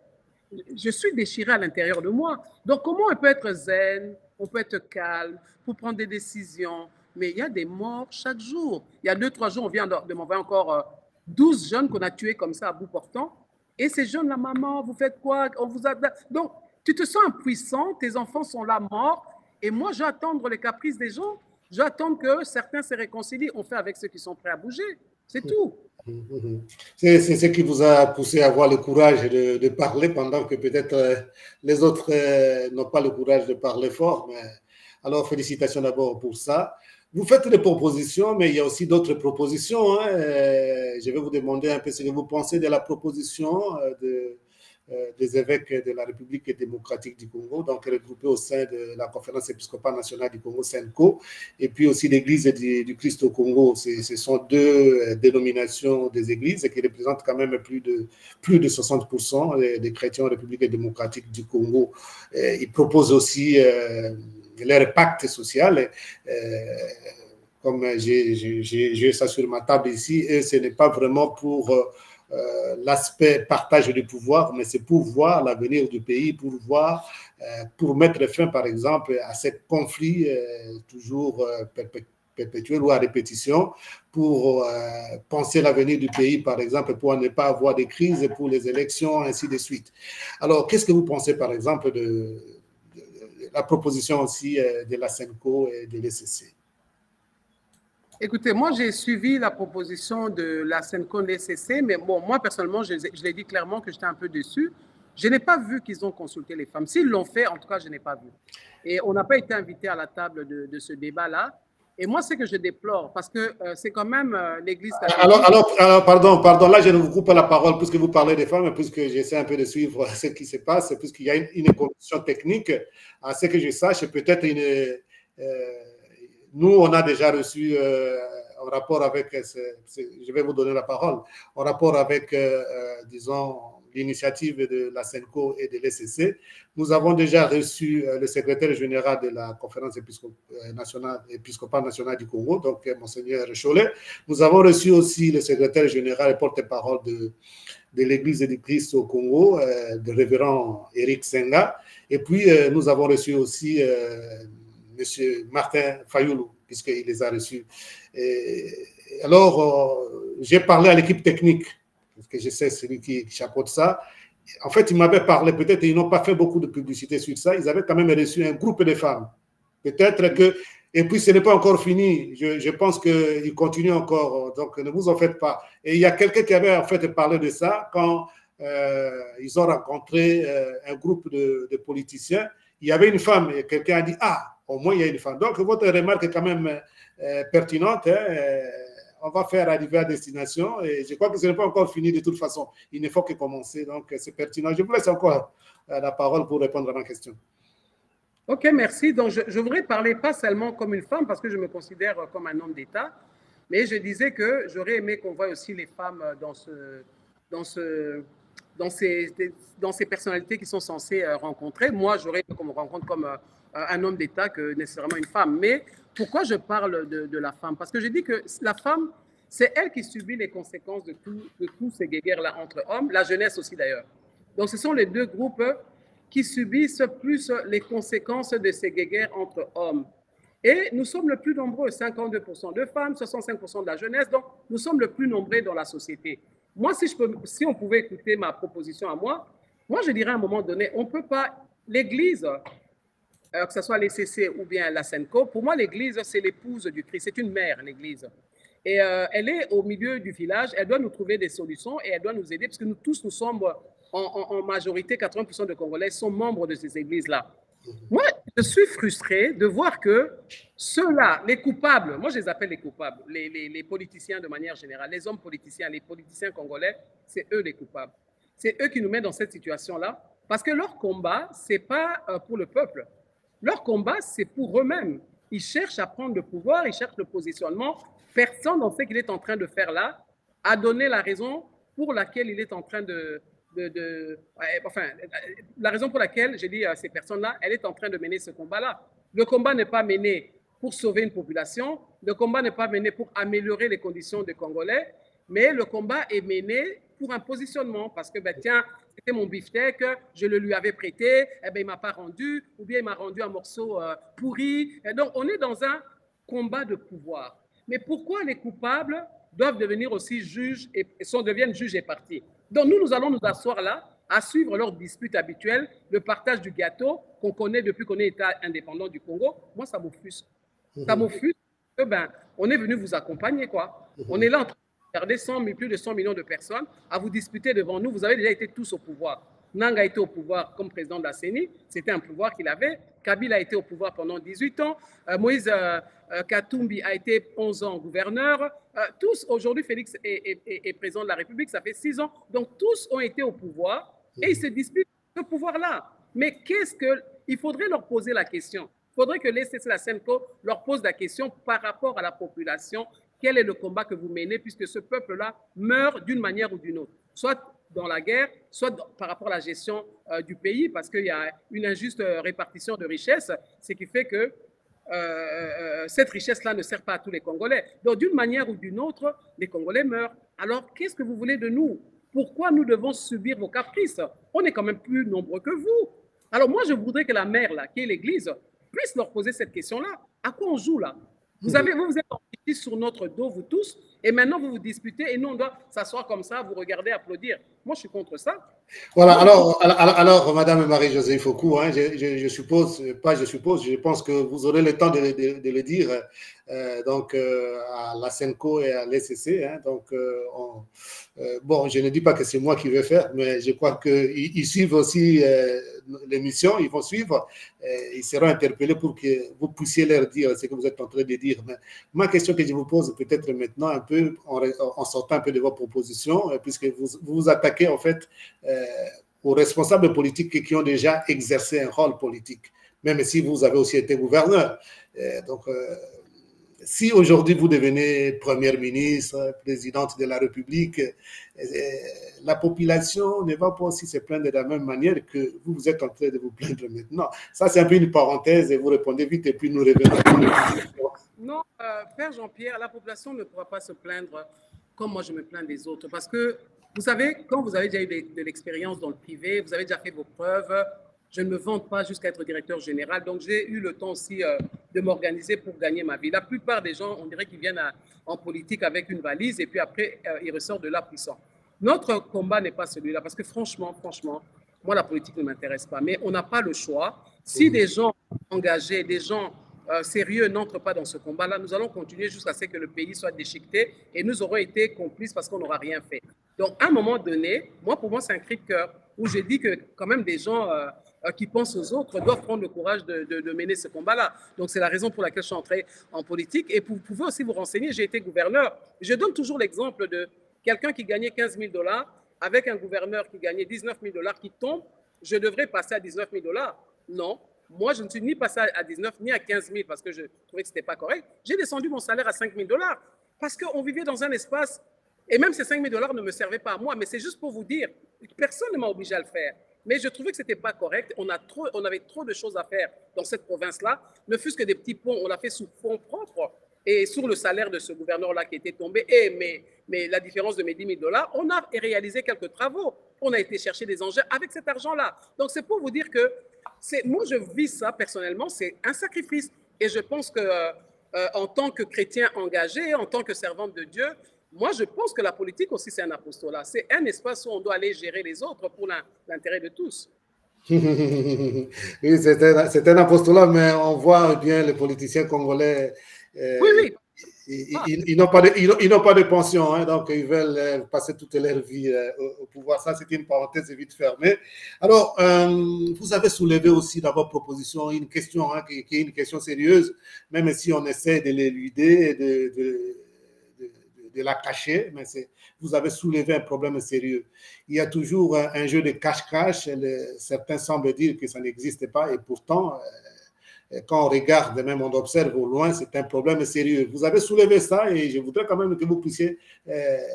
je suis déchiré à l'intérieur de moi. Donc, comment on peut être zen, on peut être calme pour prendre des décisions, mais il y a des morts chaque jour. Il y a 2-3 jours, on vient de m'envoyer encore 12 jeunes qu'on a tués comme ça à bout portant. Et ces jeunes, la maman, vous faites quoi? On vous a... Donc, tu te sens impuissant, tes enfants sont là morts, et moi, je vais attendre les caprices des gens. Je vais attendre que certains se réconcilient. On fait avec ceux qui sont prêts à bouger. C'est tout. C'est ce qui vous a poussé à avoir le courage de parler pendant que peut-être les autres n'ont pas le courage de parler fort. Mais... Alors, félicitations d'abord pour ça. Vous faites des propositions, mais il y a aussi d'autres propositions. Hein. Je vais vous demander un peu ce que vous pensez de la proposition des évêques de la République démocratique du Congo, donc regroupés au sein de la Conférence épiscopale nationale du Congo, CENCO, et puis aussi l'Église du Christ au Congo. Ce sont deux dénominations des églises qui représentent quand même plus de 60% des chrétiens en République démocratique du Congo. Ils proposent aussi leur pacte social. Comme j'ai ça sur ma table ici, et ce n'est pas vraiment pour l'aspect partage du pouvoir, mais c'est pour voir l'avenir du pays, pour mettre fin, par exemple, à ces conflits toujours perpétuels ou à répétition, pour penser l'avenir du pays, par exemple, pour ne pas avoir de crise pour les élections, ainsi de suite. Alors, qu'est-ce que vous pensez, par exemple, de la proposition aussi de la CENCO et de l'ECC? Écoutez, moi, j'ai suivi la proposition de la CENCO et l'ECC, mais bon, moi, personnellement, je l'ai dit clairement que j'étais un peu déçu. Je n'ai pas vu qu'ils ont consulté les femmes. S'ils l'ont fait, en tout cas, je n'ai pas vu. Et on n'a pas été invité à la table de ce débat-là. Et moi, c'est que je déplore, parce que c'est quand même l'Église catholique. Alors, pardon, là, je ne vous coupe pas la parole puisque vous parlez des femmes, puisque j'essaie un peu de suivre ce qui se passe, puisqu'il y a une condition technique, à ce que je sache, peut-être nous, on a déjà reçu en rapport avec, je vais vous donner la parole, en rapport avec, disons, l'initiative de la CENCO et de l'ECC, nous avons déjà reçu le secrétaire général de la conférence épiscopale nationale du Congo, donc Monseigneur Cholet. Nous avons reçu aussi le secrétaire général et porte-parole de l'Église du Christ au Congo, le révérend Éric Senga. Et puis, nous avons reçu aussi M. Martin Fayoulou, puisqu'il les a reçus. Alors, j'ai parlé à l'équipe technique, parce que je sais celui qui chapeaute ça. En fait, ils m'avaient parlé, peut-être ils n'ont pas fait beaucoup de publicité sur ça, ils avaient quand même reçu un groupe de femmes. Peut-être que... Et puis, ce n'est pas encore fini. Je pense qu'ils continuent encore, donc ne vous en faites pas. Et il y a quelqu'un qui avait en fait parlé de ça quand ils ont rencontré un groupe de politiciens. Il y avait une femme et quelqu'un a dit « Ah, au moins il y a une femme ». Donc, votre remarque est quand même pertinente. On va faire arriver à destination et je crois que ce n'est pas encore fini de toute façon. Il ne faut que commencer, donc c'est pertinent. Je vous laisse encore la parole pour répondre à ma question. Ok, merci. Donc, je voudrais parler pas seulement comme une femme parce que je me considère comme un homme d'État, mais je disais que j'aurais aimé qu'on voie aussi les femmes dans ces personnalités qui sont censées rencontrer. Moi, j'aurais aimé qu'on me rencontre comme un homme d'État que nécessairement une femme. Mais pourquoi je parle de la femme? Parce que je dis que la femme, c'est elle qui subit les conséquences de tous ces guéguerres-là entre hommes, la jeunesse aussi d'ailleurs. Donc, ce sont les deux groupes qui subissent plus les conséquences de ces guéguerres entre hommes. Et nous sommes le plus nombreux, 52% de femmes, 65% de la jeunesse, donc nous sommes le plus nombreux dans la société. Moi, si on pouvait écouter ma proposition à moi, je dirais à un moment donné, on ne peut pas, l'Église, que ce soit l'ECC ou bien la CENCO, pour moi, l'Église, c'est l'épouse du Christ, c'est une mère, l'Église. Et elle est au milieu du village, elle doit nous trouver des solutions et elle doit nous aider, parce que nous tous, nous sommes en majorité, 80% de Congolais sont membres de ces églises-là. Moi, je suis frustré de voir que ceux-là, les coupables, moi je les appelle les coupables, les politiciens de manière générale, les hommes politiciens, les politiciens congolais, c'est eux les coupables. C'est eux qui nous mettent dans cette situation-là, parce que leur combat, ce n'est pas pour le peuple. Leur combat, c'est pour eux-mêmes. Ils cherchent à prendre le pouvoir, ils cherchent le positionnement. Personne dans ce qu'il est en train de faire là a donné la raison pour laquelle il est en train la raison pour laquelle, j'ai dit à ces personnes-là, elle est en train de mener ce combat-là. Le combat n'est pas mené pour sauver une population, le combat n'est pas mené pour améliorer les conditions des Congolais, mais le combat est mené pour un positionnement, parce que, tiens, c'était mon beefsteak, je le lui avais prêté, il ne m'a pas rendu, ou bien il m'a rendu un morceau pourri. Et donc, on est dans un combat de pouvoir. Mais pourquoi les coupables doivent devenir aussi juges et deviennent juges et partis? Donc nous allons nous asseoir là à suivre leur dispute habituelle, le partage du gâteau qu'on connaît depuis qu'on est État indépendant du Congo. Moi, ça m'offusque. Ça m'offusque que, on est venu vous accompagner, quoi. On est là en train de regarder plus de 100 millions de personnes à vous disputer devant nous. Vous avez déjà été tous au pouvoir. Nanga a été au pouvoir comme président de la CENI, c'était un pouvoir qu'il avait. Kabila a été au pouvoir pendant 18 ans. Moïse Katumbi a été 11 ans gouverneur. Tous, aujourd'hui, Félix est président de la République, ça fait 6 ans. Donc, tous ont été au pouvoir et ils se disputent ce pouvoir-là. Mais il faudrait leur poser la question. Il faudrait que l'ECC, la SENCO, leur pose la question par rapport à la population. Quel est le combat que vous menez puisque ce peuple-là meurt d'une manière ou d'une autre, soit dans la guerre, soit par rapport à la gestion du pays, parce qu'il y a une injuste répartition de richesses, ce qui fait que cette richesse-là ne sert pas à tous les Congolais. Donc, d'une manière ou d'une autre, les Congolais meurent. Alors, qu'est-ce que vous voulez de nous? Pourquoi nous devons subir vos caprices? On est quand même plus nombreux que vous. Alors, moi, je voudrais que la mère, là, qui est l'Église, puisse leur poser cette question-là. À quoi on joue, là? Vous êtes en justice sur notre dos, vous tous, et maintenant vous vous disputez, et nous, on doit s'asseoir comme ça, vous regarder, applaudir. Moi, je suis contre ça. Voilà, alors Madame Marie-Josée Foucault, hein, je suppose, je pense que vous aurez le temps de le dire à la SENCO et à l'ECC. Hein, bon, je ne dis pas que c'est moi qui vais faire, mais je crois qu'ils suivent aussi l'émission, ils vont suivre, ils seront interpellés pour que vous puissiez leur dire ce que vous êtes en train de dire. Mais ma question que je vous pose peut-être maintenant, un peu en sortant un peu de vos propositions, puisque vous vous attaquez en fait aux responsables politiques qui ont déjà exercé un rôle politique, même si vous avez aussi été gouverneur. Si aujourd'hui vous devenez première ministre, présidente de la République, la population ne va pas aussi se plaindre de la même manière que vous êtes en train de vous plaindre maintenant. Ça, c'est un peu une parenthèse et vous répondez vite et puis nous revenons. Non, Père Jean-Pierre, la population ne pourra pas se plaindre comme moi je me plains des autres. Parce que, vous savez, quand vous avez déjà eu de l'expérience dans le privé, vous avez déjà fait vos preuves, je ne me vante pas jusqu'à être directeur général. Donc, j'ai eu le temps aussi de m'organiser pour gagner ma vie. La plupart des gens, on dirait qu'ils viennent en politique avec une valise et puis après, ils ressortent de là puissants. Notre combat n'est pas celui-là parce que franchement, moi, la politique ne m'intéresse pas. Mais on n'a pas le choix. Si des gens engagés, des gens sérieux n'entrent pas dans ce combat-là, nous allons continuer jusqu'à ce que le pays soit déchiqueté et nous aurons été complices parce qu'on n'aura rien fait. Donc, à un moment donné, pour moi, c'est un cri de cœur où j'ai dit que quand même des gens qui pensent aux autres doivent prendre le courage de mener ce combat-là. Donc, c'est la raison pour laquelle je suis entré en politique. Et vous pouvez aussi vous renseigner, j'ai été gouverneur. Je donne toujours l'exemple de quelqu'un qui gagnait 15 000 $ avec un gouverneur qui gagnait 19 000 $ qui tombe. Je devrais passer à 19 000 $? Non. Moi, je ne suis ni passé à 19 ni à 15 000 parce que je trouvais que ce n'était pas correct. J'ai descendu mon salaire à 5 000 $ parce qu'on vivait dans un espace, et même ces 5 000 $ ne me servaient pas à moi, mais c'est juste pour vous dire, personne ne m'a obligé à le faire. Mais je trouvais que ce n'était pas correct. On avait trop de choses à faire dans cette province-là. Ne fût-ce que des petits ponts, on l'a fait sous fonds propres et sur le salaire de ce gouverneur-là qui était tombé. Mais la différence de mes 10 000 $, on a réalisé quelques travaux. On a été chercher des engins avec cet argent-là. Donc, c'est pour vous dire que moi, je vis ça personnellement, c'est un sacrifice. Et je pense que en tant que chrétien engagé, en tant que servante de Dieu, moi, je pense que la politique aussi, c'est un apostolat. C'est un espace où on doit aller gérer les autres pour l'intérêt de tous. Oui, c'est un apostolat, mais on voit bien les politiciens congolais. Oui. Ils n'ont pas de pension, hein, donc ils veulent passer toute leur vie au pouvoir. Ça, c'est une parenthèse vite fermée. Alors, vous avez soulevé aussi dans votre proposition une question qui est une question sérieuse, même si on essaie de l'éluder, de la cacher, mais vous avez soulevé un problème sérieux. Il y a toujours un jeu de cache-cache. Certains semblent dire que ça n'existe pas, et pourtant, quand on regarde, même on observe au loin, c'est un problème sérieux. Vous avez soulevé ça et je voudrais quand même que vous puissiez...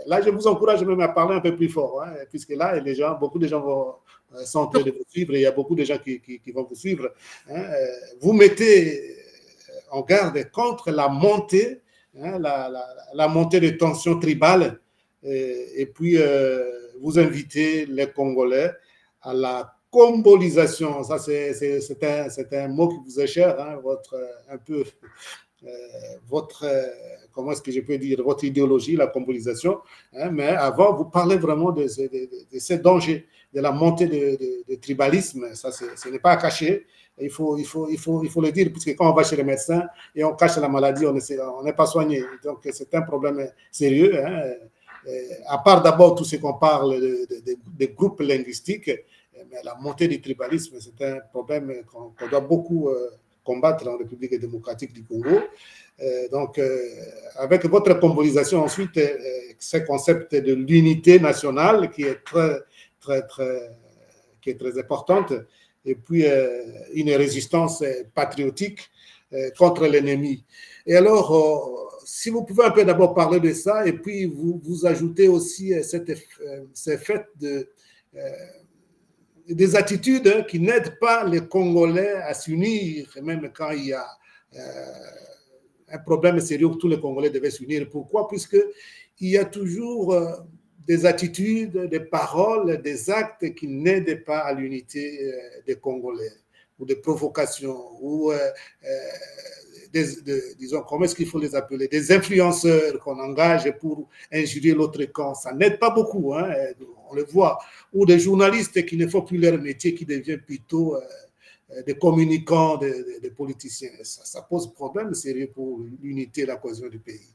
là, je vous encourage même à parler un peu plus fort, hein, puisque là, beaucoup de gens sont en train de vous suivre et il y a beaucoup de gens qui vont vous suivre. Hein. Vous mettez en garde contre la montée, hein, la montée des tensions tribales et puis vous invitez les Congolais à la combolisation. Ça, c'est un mot qui vous est cher, hein, un peu votre, comment est-ce que je peux dire, votre idéologie, la congolaisation, hein, mais avant, vous parlez vraiment de ces dangers, de la montée du tribalisme. Ça, ce n'est pas à cacher. Il faut le dire, puisque quand on va chez le médecin et on cache la maladie, on n'est pas soigné. Donc, c'est un problème sérieux. Hein. À part d'abord tout ce qu'on parle des groupes linguistiques, mais la montée du tribalisme, c'est un problème qu'on doit beaucoup combattre en République démocratique du Congo. Donc, avec votre combolisation ensuite, ce concept de l'unité nationale qui est très importante, et puis une résistance patriotique contre l'ennemi. Et alors, si vous pouvez un peu d'abord parler de ça, et puis vous ajoutez aussi ces faits des attitudes qui n'aident pas les Congolais à s'unir, même quand il y a un problème sérieux où tous les Congolais devaient s'unir. Pourquoi? Puisqu'il y a toujours des attitudes, des paroles, des actes qui n'aident pas à l'unité des Congolais, ou des provocations, ou disons, comment est-ce qu'il faut les appeler, des influenceurs qu'on engage pour injurier l'autre camp. Ça n'aide pas beaucoup, hein, on le voit. Ou des journalistes qui ne font plus leur métier, qui deviennent plutôt des communicants, des politiciens. Ça pose problème sérieux pour l'unité et la cohésion du pays.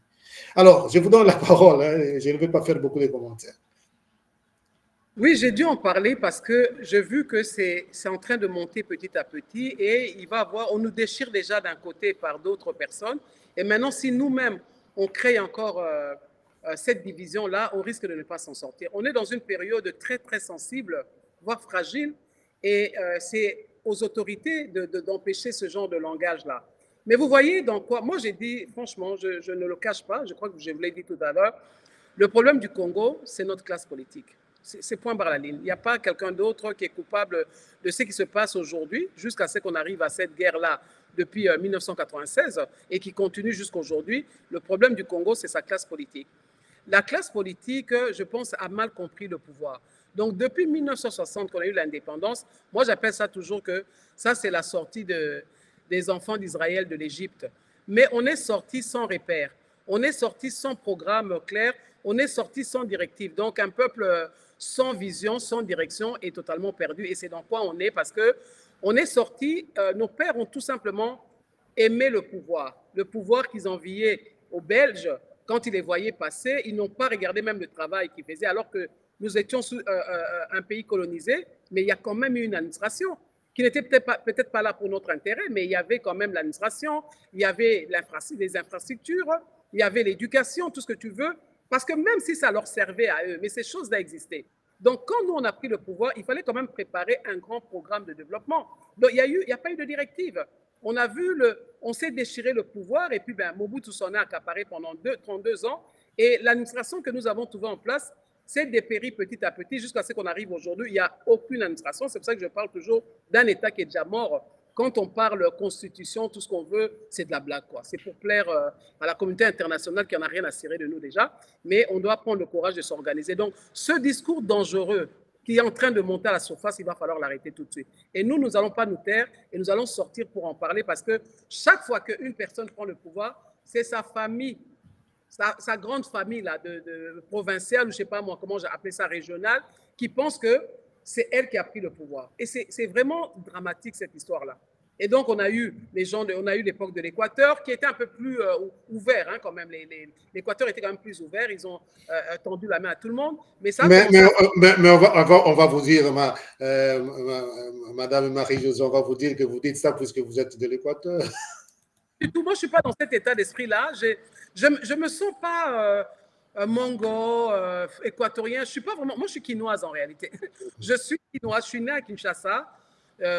Alors, je vous donne la parole, hein, je ne vais pas faire beaucoup de commentaires. Oui, j'ai dû en parler parce que j'ai vu que c'est en train de monter petit à petit et il va avoir, on nous déchire déjà d'un côté par d'autres personnes. Et maintenant, si nous-mêmes, on crée encore cette division-là, on risque de ne pas s'en sortir. On est dans une période très, très sensible, voire fragile, et c'est aux autorités d'empêcher ce genre de langage-là. Mais vous voyez dans quoi, moi j'ai dit, franchement, je ne le cache pas, je crois que je vous l'ai dit tout à l'heure, le problème du Congo, c'est notre classe politique. C'est point barre la ligne. Il n'y a pas quelqu'un d'autre qui est coupable de ce qui se passe aujourd'hui, jusqu'à ce qu'on arrive à cette guerre-là depuis 1996 et qui continue jusqu'à aujourd'hui. Le problème du Congo, c'est sa classe politique. La classe politique, je pense, a mal compris le pouvoir. Donc, depuis 1960, qu'on a eu l'indépendance, moi, j'appelle ça toujours que ça, c'est la sortie des enfants d'Israël de l'Égypte. Mais on est sorti sans repère. On est sorti sans programme clair. On est sorti sans directive. Donc, un peuple sans vision, sans direction est totalement perdu. Et c'est dans quoi on est parce qu'on est sorti, nos pères ont tout simplement aimé le pouvoir qu'ils enviaient aux Belges. Quand ils les voyaient passer, ils n'ont pas regardé même le travail qu'ils faisaient alors que nous étions un pays colonisé, mais il y a quand même eu une administration qui n'était peut-être pas là pour notre intérêt, mais il y avait quand même l'administration, il y avait les infrastructures, il y avait l'éducation, tout ce que tu veux, parce que même si ça leur servait à eux, mais ces choses-là existaient. Donc, quand nous, on a pris le pouvoir, il fallait quand même préparer un grand programme de développement. Donc, il n'y a pas eu de directive. On s'est déchiré le pouvoir et puis Mobutu s'en a accaparé pendant 32 ans. Et l'administration que nous avons trouvée en place s'est dépérie petit à petit jusqu'à ce qu'on arrive aujourd'hui. Il n'y a aucune administration. C'est pour ça que je parle toujours d'un État qui est déjà mort. Quand on parle constitution, tout ce qu'on veut, c'est de la blague, quoi. C'est pour plaire à la communauté internationale qui n'en a rien à cirer de nous déjà. Mais on doit prendre le courage de s'organiser. Donc, ce discours dangereux qui est en train de monter à la surface, il va falloir l'arrêter tout de suite. Et nous n'allons pas nous taire et nous allons sortir pour en parler parce que chaque fois qu'une personne prend le pouvoir, c'est sa famille, sa grande famille là, de provinciale, ou je ne sais pas moi comment j'ai appelé ça, régionale, qui pense que c'est elle qui a pris le pouvoir. Et c'est vraiment dramatique cette histoire-là. Et donc, on a eu l'époque de l'Équateur qui était un peu plus ouvert, hein, quand même. L'Équateur était quand même plus ouvert. Ils ont tendu la main à tout le monde. Mais on va vous dire, Madame Marie-Josée, on va vous dire que vous dites ça puisque vous êtes de l'Équateur. Du tout, moi, je ne suis pas dans cet état d'esprit-là. Je ne me sens pas mongo, équatorien. Je suis pas vraiment. Moi, je suis quinoise en réalité. Je suis quinoise. Je suis née à Kinshasa.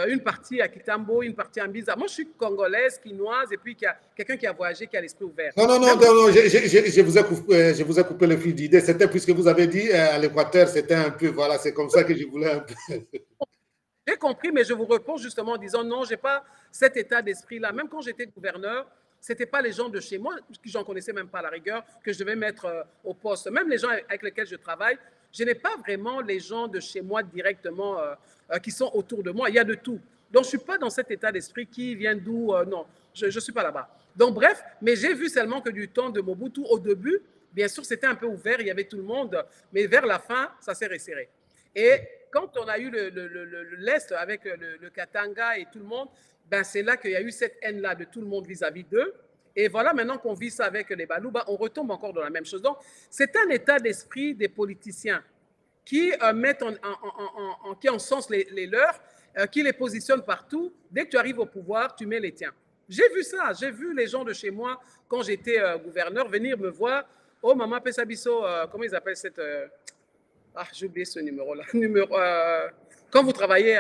Une partie à Kitambo, une partie à Mbiza. Moi, je suis congolaise, quinoise, et puis quelqu'un qui a voyagé, qui a l'esprit ouvert. Non, je vous ai coupé le fil d'idée. C'était puisque vous avez dit à l'Équateur, c'était un peu, voilà, c'est comme ça que je voulais un peu. J'ai compris, mais je vous réponds justement en disant non, je n'ai pas cet état d'esprit-là. Même quand j'étais gouverneur, ce n'étaient pas les gens de chez moi, que j'en connaissais même pas à la rigueur, que je devais mettre au poste. Même les gens avec lesquels je travaille, je n'ai pas vraiment les gens de chez moi directement qui sont autour de moi. Il y a de tout. Donc, je ne suis pas dans cet état d'esprit qui vient d'où, non, je ne suis pas là-bas. Donc, bref, mais j'ai vu seulement que du temps de Mobutu, au début, bien sûr, c'était un peu ouvert, il y avait tout le monde, mais vers la fin, ça s'est resserré. Et quand on a eu l'Est avec le Katanga et tout le monde, ben c'est là qu'il y a eu cette haine-là de tout le monde vis-à-vis d'eux. Et voilà, maintenant qu'on vit ça avec les Balouba, on retombe encore dans la même chose. Donc, c'est un état d'esprit des politiciens qui mettent qui encensent les leurs, qui les positionnent partout. Dès que tu arrives au pouvoir, tu mets les tiens. J'ai vu ça, j'ai vu les gens de chez moi, quand j'étais gouverneur, venir me voir. Oh, maman Pessabiso, comment ils appellent cette... ah, j'ai oublié ce numéro-là. Quand vous travaillez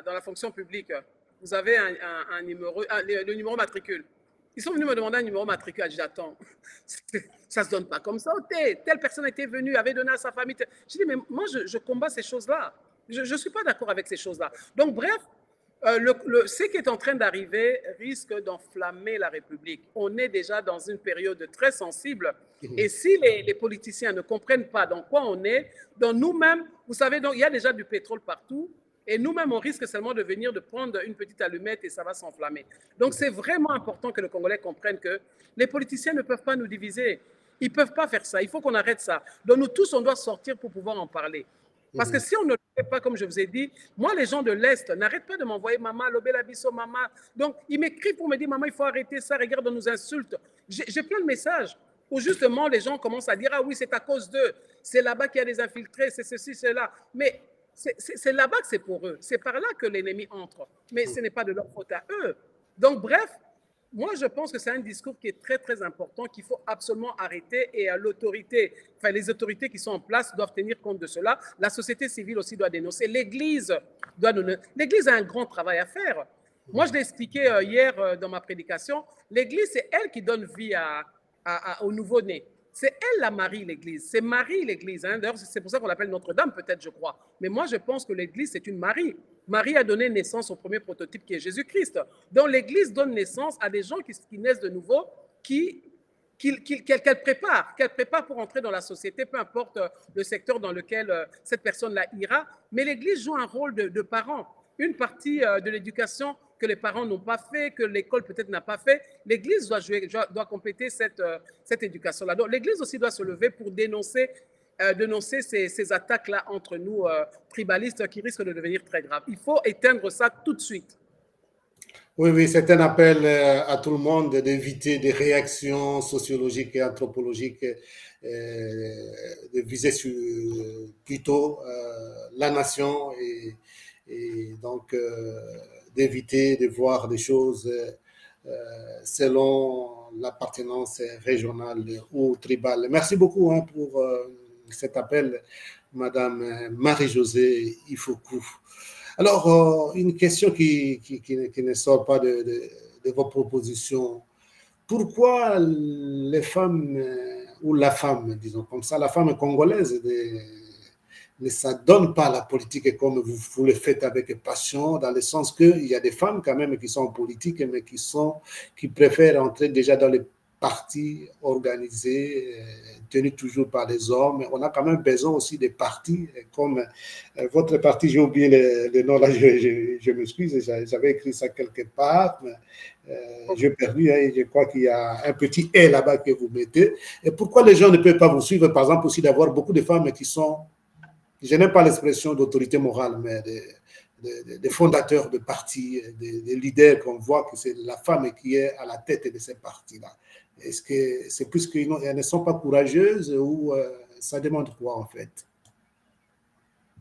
dans la fonction publique, vous avez un numéro, le numéro matricule. Ils sont venus me demander un numéro matricule. J'ai dit, attends, ça ne se donne pas comme ça. Telle personne était venue, avait donné à sa famille. J'ai dit, mais moi, je combats ces choses-là. Je ne suis pas d'accord avec ces choses-là. Donc, bref, ce qui est en train d'arriver risque d'enflammer la République. On est déjà dans une période très sensible. Et si les politiciens ne comprennent pas dans quoi on est, dans nous-mêmes, vous savez, donc, il y a déjà du pétrole partout. Et nous-mêmes, on risque seulement de venir de prendre une petite allumette et ça va s'enflammer. Donc, c'est vraiment important que le Congolais comprenne que les politiciens ne peuvent pas nous diviser. Ils ne peuvent pas faire ça. Il faut qu'on arrête ça. Donc, nous tous, on doit sortir pour pouvoir en parler. Parce que si on ne le fait pas, comme je vous ai dit, moi, les gens de l'Est n'arrêtent pas de m'envoyer maman, Lobela Bisso, maman. Donc, ils m'écrivent pour me dire, maman, il faut arrêter ça, regarde, on nous insulte. J'ai plein de messages où justement les gens commencent à dire, ah oui, c'est à cause d'eux. C'est là-bas qu'il y a des infiltrés, c'est ceci, c'est là. Mais c'est là-bas que c'est pour eux. C'est par là que l'ennemi entre. Mais ce n'est pas de leur faute à eux. Donc, bref, moi, je pense que c'est un discours qui est très, très important, qu'il faut absolument arrêter et l'autorité, enfin, les autorités qui sont en place doivent tenir compte de cela. La société civile aussi doit dénoncer. L'Église doit donner. L'Église a un grand travail à faire. Moi, je l'ai expliqué hier dans ma prédication. L'Église, c'est elle qui donne vie au nouveau-né. C'est elle la Marie, l'Église. C'est Marie, l'Église. Hein. D'ailleurs, c'est pour ça qu'on l'appelle Notre-Dame, peut-être, je crois. Mais moi, je pense que l'Église, c'est une Marie. Marie a donné naissance au premier prototype qui est Jésus-Christ. Donc, l'Église donne naissance à des gens qui naissent de nouveau, qu'elle prépare pour entrer dans la société, peu importe le secteur dans lequel cette personne-là ira. Mais l'Église joue un rôle de parent. Une partie de l'éducation que les parents n'ont pas fait, que l'école peut-être n'a pas fait, l'Église doit compléter cette éducation-là. Donc, l'Église aussi doit se lever pour dénoncer ces attaques-là entre nous, tribalistes, qui risquent de devenir très graves. Il faut éteindre ça tout de suite. Oui, oui, c'est un appel à tout le monde d'éviter des réactions sociologiques et anthropologiques, de viser plutôt la nation et donc d'éviter de voir des choses selon l'appartenance régionale ou tribale. Merci beaucoup pour cet appel, Madame Marie-Josée Ifokou. Alors, une question qui ne sort pas de vos propositions. Pourquoi les femmes, ou la femme, disons comme ça, la femme congolaise ne s'adonne pas à la politique comme vous le faites avec passion, dans le sens qu'il y a des femmes quand même qui sont en politique, mais qui préfèrent entrer déjà dans les partis organisés, tenus toujours par les hommes. On a quand même besoin aussi des partis, comme votre parti, j'ai oublié le nom là, je m'excuse, j'avais écrit ça quelque part, mais j'ai perdu, et je crois qu'il y a un petit « et » là-bas que vous mettez. Et pourquoi les gens ne peuvent pas vous suivre, par exemple, aussi d'avoir beaucoup de femmes qui sont, je n'aime pas l'expression d'autorité morale, mais des fondateurs de partis, des leaders qu'on voit que c'est la femme qui est à la tête de ces partis-là. Est-ce que c'est plus qu'elles ne sont pas courageuses ou ça demande quoi en fait?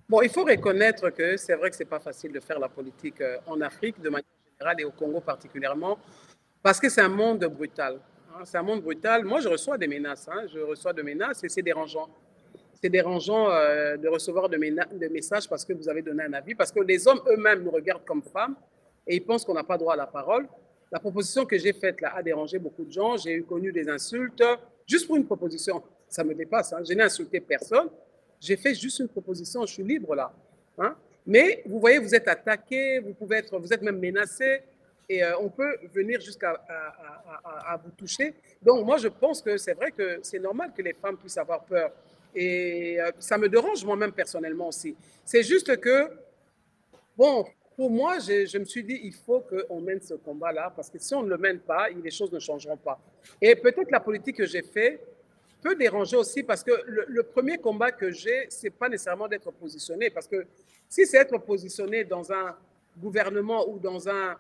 Bon, il faut reconnaître que c'est vrai que ce n'est pas facile de faire la politique en Afrique de manière générale et au Congo particulièrement parce que c'est un monde brutal. Hein, c'est un monde brutal. Moi, je reçois des menaces. Hein, je reçois des menaces et c'est dérangeant. C'est dérangeant de recevoir des messages parce que vous avez donné un avis, parce que les hommes eux-mêmes nous regardent comme femmes et ils pensent qu'on n'a pas droit à la parole. La proposition que j'ai faite là a dérangé beaucoup de gens. J'ai connu des insultes, juste pour une proposition. Ça me dépasse. Hein. Je n'ai insulté personne. J'ai fait juste une proposition. Je suis libre là. Hein. Mais vous voyez, vous êtes attaqué, vous êtes même menacé et on peut venir jusqu'à vous toucher. Donc moi, je pense que c'est vrai que c'est normal que les femmes puissent avoir peur. Et ça me dérange moi-même personnellement aussi. C'est juste que, bon, Pour moi, je me suis dit, il faut qu'on mène ce combat-là, parce que si on ne le mène pas, les choses ne changeront pas. Et peut-être la politique que j'ai faite peut déranger aussi, parce que le premier combat que j'ai, ce n'est pas nécessairement d'être positionné, parce que si c'est être positionné dans un gouvernement ou dans un,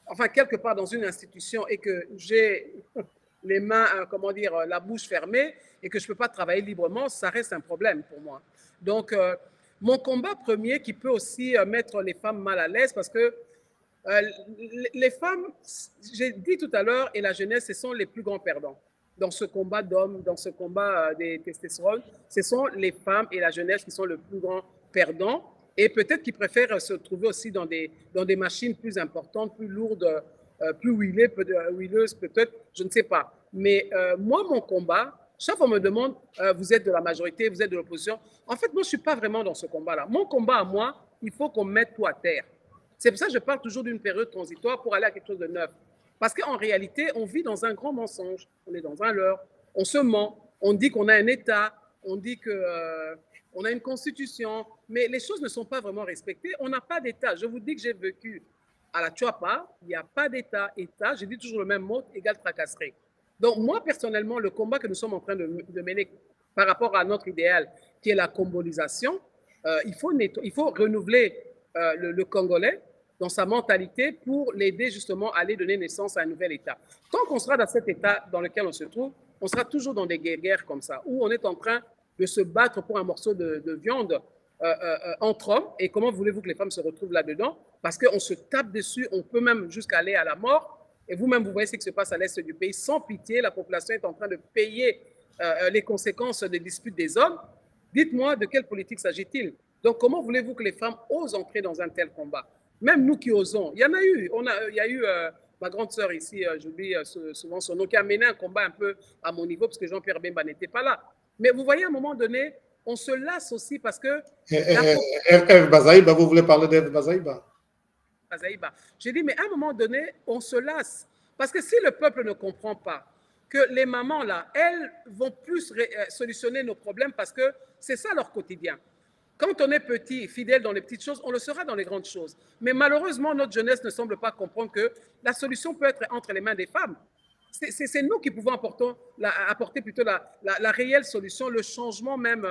enfin quelque part dans une institution et que j'ai les mains, comment dire, la bouche fermée et que je ne peux pas travailler librement, ça reste un problème pour moi. Donc, mon combat premier qui peut aussi mettre les femmes mal à l'aise, parce que les femmes, j'ai dit tout à l'heure, et la jeunesse, ce sont les plus grands perdants. Dans ce combat d'hommes, dans ce combat des testostérones, ce sont les femmes et la jeunesse qui sont le plus grands perdants, et peut-être qu'ils préfèrent se trouver aussi dans des machines plus importantes, plus lourdes, plus huileuses peut-être, je ne sais pas. Mais moi, mon combat, chaque fois on me demande, vous êtes de la majorité, vous êtes de l'opposition. En fait, moi, je ne suis pas vraiment dans ce combat-là. Mon combat à moi, il faut qu'on mette tout à terre. C'est pour ça que je parle toujours d'une période transitoire pour aller à quelque chose de neuf. Parce qu'en réalité, on vit dans un grand mensonge. On est dans un leurre. On se ment. On dit qu'on a un État. On dit qu'on a une constitution. Mais les choses ne sont pas vraiment respectées. On n'a pas d'État. Je vous dis que j'ai vécu à la Tchouapa. Il n'y a pas d'État. État, je dis toujours le même mot, égale tracasserie. Donc, moi, personnellement, le combat que nous sommes en train de mener par rapport à notre idéal, qui est la combolisation, il faut renouveler le Congolais dans sa mentalité pour l'aider justement à aller donner naissance à un nouvel État. Tant qu'on sera dans cet État dans lequel on se trouve, on sera toujours dans des guerres comme ça, où on est en train de se battre pour un morceau de viande entre hommes. Et comment voulez-vous que les femmes se retrouvent là-dedans? Parce qu'on se tape dessus, on peut même jusqu'à aller à la mort. Et vous-même, vous voyez ce qui se passe à l'est du pays. Sans pitié, la population est en train de payer les conséquences des disputes des hommes. Dites-moi, de quelle politique s'agit-il? Donc, comment voulez-vous que les femmes osent entrer dans un tel combat? Même nous qui osons. Il y en a eu. Il y a eu ma grande sœur ici, j'oublie souvent son nom, qui a mené un combat un peu à mon niveau, parce que Jean-Pierre Bemba n'était pas là. Mais vous voyez, à un moment donné, on se lasse aussi parce que... Eve Bazaïba, vous voulez parler d'Eve Bazaïba? J'ai dit, mais à un moment donné, on se lasse. Parce que si le peuple ne comprend pas que les mamans, là, elles vont plus solutionner nos problèmes parce que c'est ça leur quotidien. Quand on est petit, fidèle dans les petites choses, on le sera dans les grandes choses. Mais malheureusement, notre jeunesse ne semble pas comprendre que la solution peut être entre les mains des femmes. C'est nous qui pouvons apporter plutôt la réelle solution, le changement même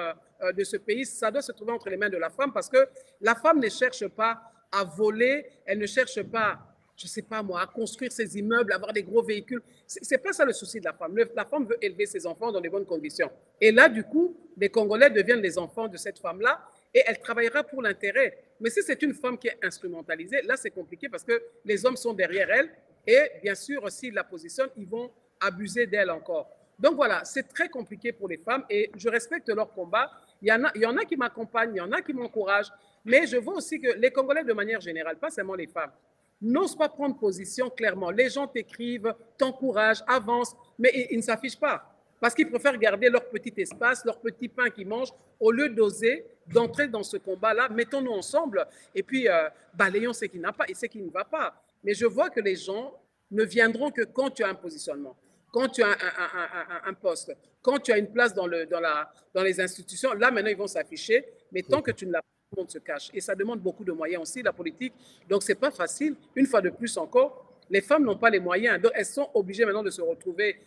de ce pays. Ça doit se trouver entre les mains de la femme parce que la femme ne cherche pas à voler, elle ne cherche pas, je ne sais pas moi, à construire ses immeubles, avoir des gros véhicules. Ce n'est pas ça le souci de la femme. La femme veut élever ses enfants dans de bonnes conditions. Et là, du coup, les Congolais deviennent les enfants de cette femme-là et elle travaillera pour l'intérêt. Mais si c'est une femme qui est instrumentalisée, là, c'est compliqué parce que les hommes sont derrière elle et bien sûr, s'ils la positionnent, ils vont abuser d'elle encore. Donc voilà, c'est très compliqué pour les femmes et je respecte leur combat. Il y en a qui m'accompagnent, il y en a qui m'encouragent, mais je vois aussi que les Congolais, de manière générale, pas seulement les femmes, n'osent pas prendre position clairement. Les gens t'écrivent, t'encouragent, avancent, mais ils ne s'affichent pas parce qu'ils préfèrent garder leur petit espace, leur petit pain qu'ils mangent, au lieu d'oser d'entrer dans ce combat-là. Mettons-nous ensemble et puis balayons ce qui n'a pas et ce qui ne va pas. Mais je vois que les gens ne viendront que quand tu as un positionnement, quand tu as un poste, quand tu as une place dans les institutions. Là, maintenant, ils vont s'afficher, mais tant que tu ne l'as pas, tout le monde se cache. Et ça demande beaucoup de moyens aussi, la politique. Donc, ce n'est pas facile. Une fois de plus encore, les femmes n'ont pas les moyens. Donc, elles sont obligées maintenant de se retrouver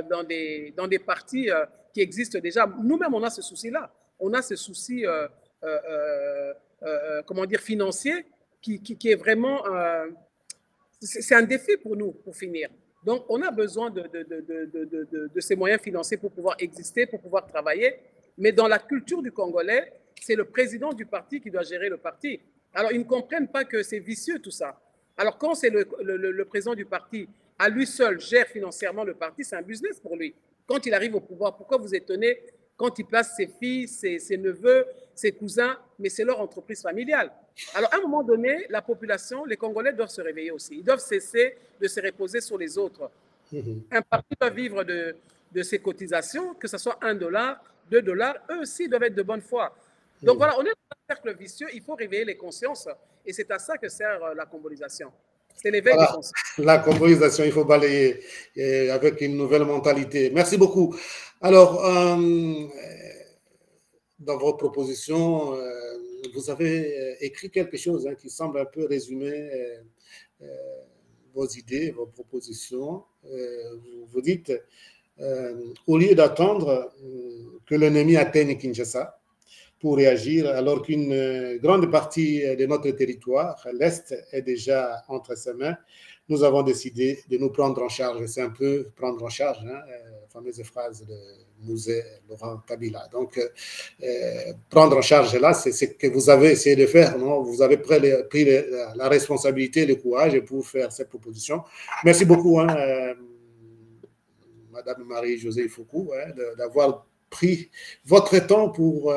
dans des partis qui existent déjà. Nous-mêmes, on a ce souci-là. On a ce souci, comment dire, financier qui est vraiment... c'est un défi pour nous, pour finir. Donc, on a besoin de ces moyens financiers pour pouvoir exister, pour pouvoir travailler. Mais dans la culture du Congolais, c'est le président du parti qui doit gérer le parti. Alors, ils ne comprennent pas que c'est vicieux tout ça. Alors, quand c'est le président du parti, à lui seul, gère financièrement le parti, c'est un business pour lui. Quand il arrive au pouvoir, pourquoi vous étonnez quand il place ses filles, ses neveux, ses cousins, mais c'est leur entreprise familiale. Alors, à un moment donné, la population, les Congolais doivent se réveiller aussi. Ils doivent cesser de se reposer sur les autres. Un parti doit vivre de ses cotisations, que ce soit $1, $2, eux aussi doivent être de bonne foi. Donc voilà, on est dans un cercle vicieux, il faut réveiller les consciences et c'est à ça que sert la combolisation. C'est l'éveil des consciences. La combolisation, il faut balayer avec une nouvelle mentalité. Merci beaucoup. Alors, dans votre proposition, vous avez écrit quelque chose qui semble un peu résumer vos idées, vos propositions. Vous dites, au lieu d'attendre que l'ennemi atteigne Kinshasa pour réagir, alors qu'une grande partie de notre territoire, l'Est, est déjà entre ses mains, nous avons décidé de nous prendre en charge. C'est un peu prendre en charge, la fameuse phrase de Mouzé Laurent Kabila. Donc, prendre en charge là, c'est ce que vous avez essayé de faire, non? Vous avez pris la responsabilité et le courage pour faire cette proposition. Merci beaucoup, Madame Marie-Josée Foucault, d'avoir pris votre temps pour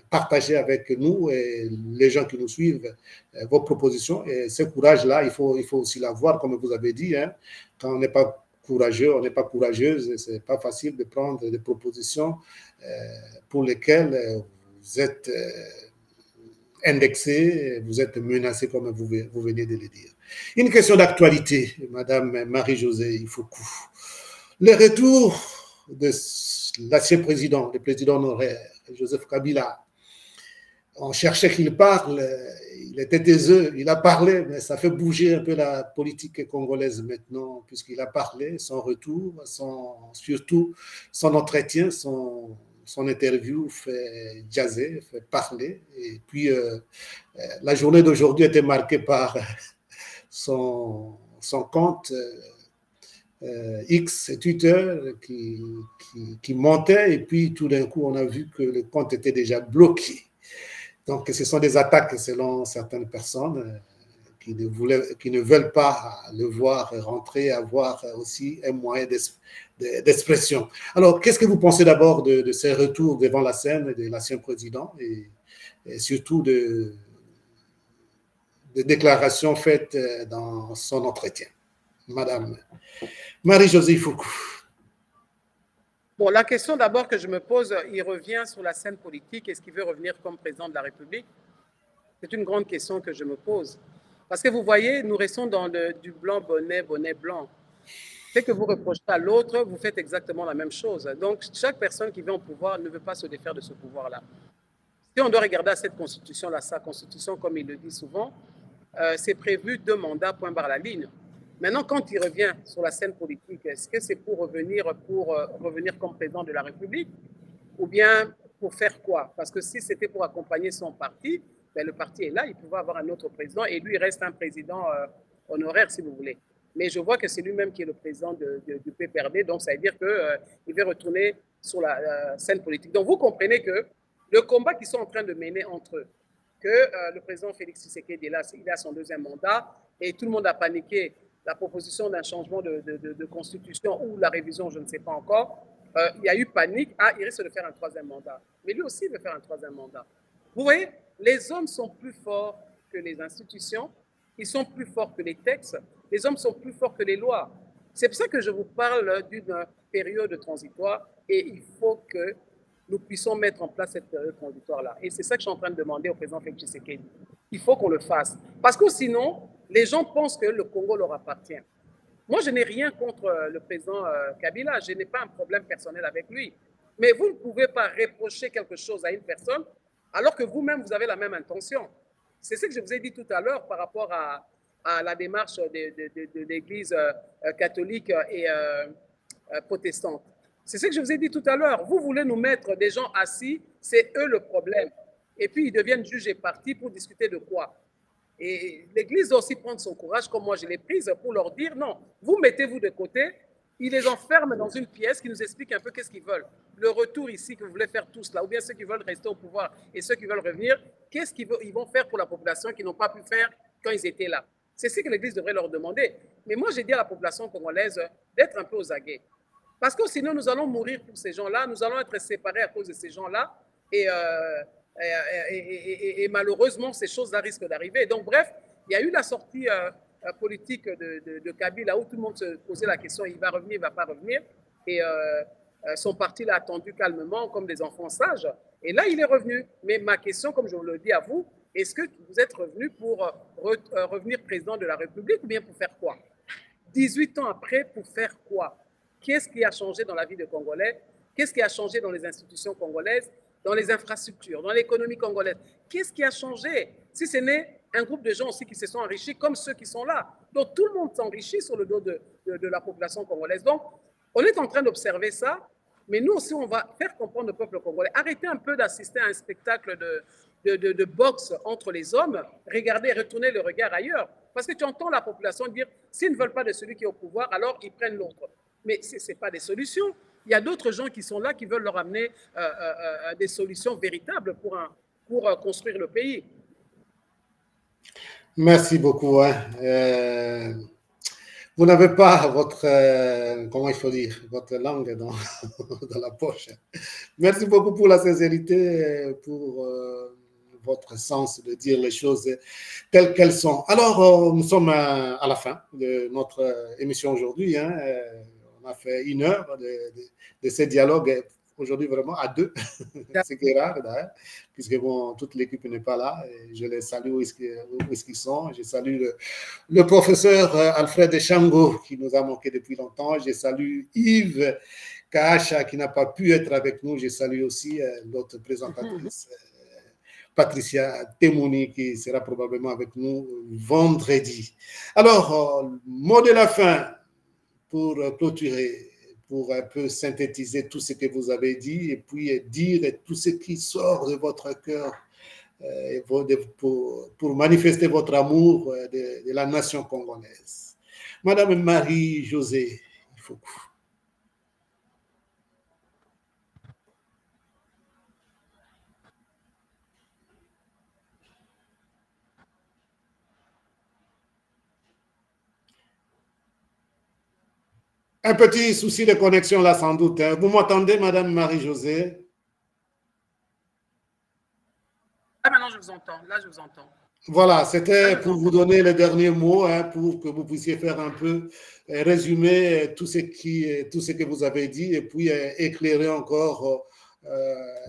partager avec nous et les gens qui nous suivent vos propositions. Et ce courage-là, il faut aussi l'avoir, comme vous avez dit. Quand on n'est pas courageux, on n'est pas courageuse. Ce n'est pas facile de prendre des propositions pour lesquelles vous êtes indexé, vous êtes menacé, comme vous venez de le dire. Une question d'actualité, Madame Marie-Josée Foucault. Le retour de l'ancien président, le président honoraire, Joseph Kabila, on cherchait qu'il parle, il était taiseux, il a parlé, mais ça fait bouger un peu la politique congolaise maintenant, puisqu'il a parlé, son retour, surtout son entretien, son interview fait jaser, fait parler. Et puis, la journée d'aujourd'hui était marquée par son compte X, Twitter, qui montait, et puis tout d'un coup, on a vu que le compte était déjà bloqué. Donc, ce sont des attaques, selon certaines personnes, qui ne veulent pas le voir rentrer, avoir aussi un moyen d'expression. Alors, qu'est-ce que vous pensez d'abord de ces retours devant la scène de l'ancien président et surtout de déclarations faites dans son entretien? Madame Marie-Josée Foucault. Bon, la question d'abord que je me pose, il revient sur la scène politique. Est-ce qu'il veut revenir comme président de la République? C'est une grande question que je me pose. Parce que vous voyez, nous restons dans du blanc, bonnet, bonnet blanc. Ce que vous reprochez à l'autre, vous faites exactement la même chose. Donc, chaque personne qui vient au pouvoir ne veut pas se défaire de ce pouvoir-là. Si on doit regarder à cette constitution-là, sa constitution, comme il le dit souvent, c'est prévu 2 mandats, point barre la ligne. Maintenant, quand il revient sur la scène politique, est-ce que c'est pour revenir comme président de la République ou bien pour faire quoi? Parce que si c'était pour accompagner son parti, ben le parti est là, il pouvait avoir un autre président et lui, il reste un président honoraire, si vous voulez. Mais je vois que c'est lui-même qui est le président du PPRD, donc ça veut dire qu'il veut retourner sur la scène politique. Donc vous comprenez que le combat qu'ils sont en train de mener entre eux, que le président Félix Tshisekedi est là, il a son 2e mandat et tout le monde a paniqué la proposition d'un changement de constitution ou la révision, je ne sais pas encore, il y a eu panique. Ah, il risque de faire un 3e mandat. Mais lui aussi, il veut faire un 3e mandat. Vous voyez, les hommes sont plus forts que les institutions, ils sont plus forts que les textes, les hommes sont plus forts que les lois. C'est pour ça que je vous parle d'une période transitoire et il faut que nous puissions mettre en place cette période transitoire-là. Et c'est ça que je suis en train de demander au président Félix Tshisekedi. Il faut qu'on le fasse. Parce que sinon, les gens pensent que le Congo leur appartient. Moi, je n'ai rien contre le président Kabila. Je n'ai pas un problème personnel avec lui. Mais vous ne pouvez pas reprocher quelque chose à une personne alors que vous-même, vous avez la même intention. C'est ce que je vous ai dit tout à l'heure par rapport à la démarche de l'Église catholique et protestante. C'est ce que je vous ai dit tout à l'heure. Vous voulez nous mettre des gens assis, c'est eux le problème. Et puis, ils deviennent juges et partis pour discuter de quoi? Et l'Église doit aussi prendre son courage, comme moi je l'ai prise, pour leur dire non, vous mettez-vous de côté, ils les enferment dans une pièce qui nous explique un peu qu'est-ce qu'ils veulent. Le retour ici que vous voulez faire tous là, ou bien ceux qui veulent rester au pouvoir et ceux qui veulent revenir, qu'est-ce qu'ils vont faire pour la population qu'ils n'ont pas pu faire quand ils étaient là? C'est ce que l'Église devrait leur demander. Mais moi, j'ai dit à la population congolaise d'être un peu aux aguets. Parce que sinon, nous allons mourir pour ces gens-là, nous allons être séparés à cause de ces gens-là, et malheureusement, ces choses-là risquent d'arriver. Donc, bref, il y a eu la sortie politique de Kabila où tout le monde se posait la question, il va revenir, il ne va pas revenir. Et son parti l'a attendu calmement, comme des enfants sages. Et là, il est revenu. Mais ma question, comme je vous le dis à vous, est-ce que vous êtes revenu pour revenir président de la République ou bien pour faire quoi? 18 ans après, pour faire quoi? Qu'est-ce qui a changé dans la vie des Congolais? Qu'est-ce qui a changé dans les institutions congolaises? dans les infrastructures, dans l'économie congolaise. Qu'est-ce qui a changé? Si ce n'est un groupe de gens aussi qui se sont enrichis comme ceux qui sont là. Donc tout le monde s'enrichit sur le dos de la population congolaise. Donc on est en train d'observer ça, mais nous aussi on va faire comprendre au peuple congolais. Arrêtez un peu d'assister à un spectacle de boxe entre les hommes, regardez, retournez le regard ailleurs. Parce que tu entends la population dire, s'ils ne veulent pas de celui qui est au pouvoir, alors ils prennent l'autre. Mais ce n'est pas des solutions. Il y a d'autres gens qui sont là, qui veulent leur amener des solutions véritables pour construire le pays. Merci beaucoup. Hein. Vous n'avez pas votre, comment il faut dire, votre langue dans, dans la poche. Merci beaucoup pour la sincérité, pour votre sens de dire les choses telles qu'elles sont. Alors, nous sommes à la fin de notre émission aujourd'hui. Hein. On a fait 1 heure de ces dialogues. Aujourd'hui, vraiment à 2, c'est qui est rare d'ailleurs, puisque bon, toute l'équipe n'est pas là. Et je les salue où est-ce qu'ils sont. Je salue le professeur Alfred Chango qui nous a manqué depuis longtemps. Je salue Yves Kahacha qui n'a pas pu être avec nous. Je salue aussi notre présentatrice Patricia Temouni qui sera probablement avec nous vendredi. Alors, mot de la fin pour clôturer, pour un peu synthétiser tout ce que vous avez dit et puis dire tout ce qui sort de votre cœur pour manifester votre amour de la nation congolaise. Madame Marie-Josée, il faut... Un petit souci de connexion là, sans doute. Hein. Vous m'entendez, Madame Marie-Josée? Ah, maintenant, je vous entends. Là, je vous entends. Voilà, c'était pour vous donner les derniers mots, hein, pour que vous puissiez faire un peu résumer tout ce que vous avez dit et puis éclairer encore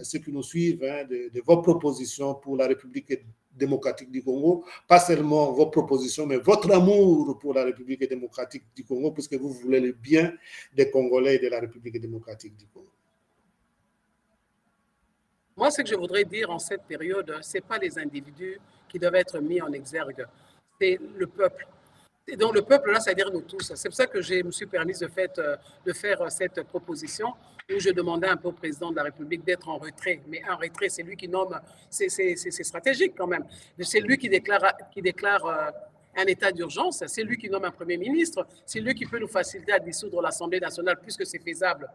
ceux qui nous suivent hein, de vos propositions pour la République démocratique du Congo, pas seulement vos propositions, mais votre amour pour la République démocratique du Congo, puisque vous voulez le bien des Congolais et de la République démocratique du Congo. Moi, ce que je voudrais dire en cette période, ce n'est pas les individus qui doivent être mis en exergue, c'est le peuple. Et donc le peuple, là, c'est-à-dire nous tous. C'est pour ça que je me suis permis de faire cette proposition où je demandais un peu au président de la République d'être en retrait. Mais un retrait, c'est lui qui nomme, c'est stratégique quand même. C'est lui qui déclare un état d'urgence, c'est lui qui nomme un Premier ministre, c'est lui qui peut nous faciliter à dissoudre l'Assemblée nationale puisque c'est faisable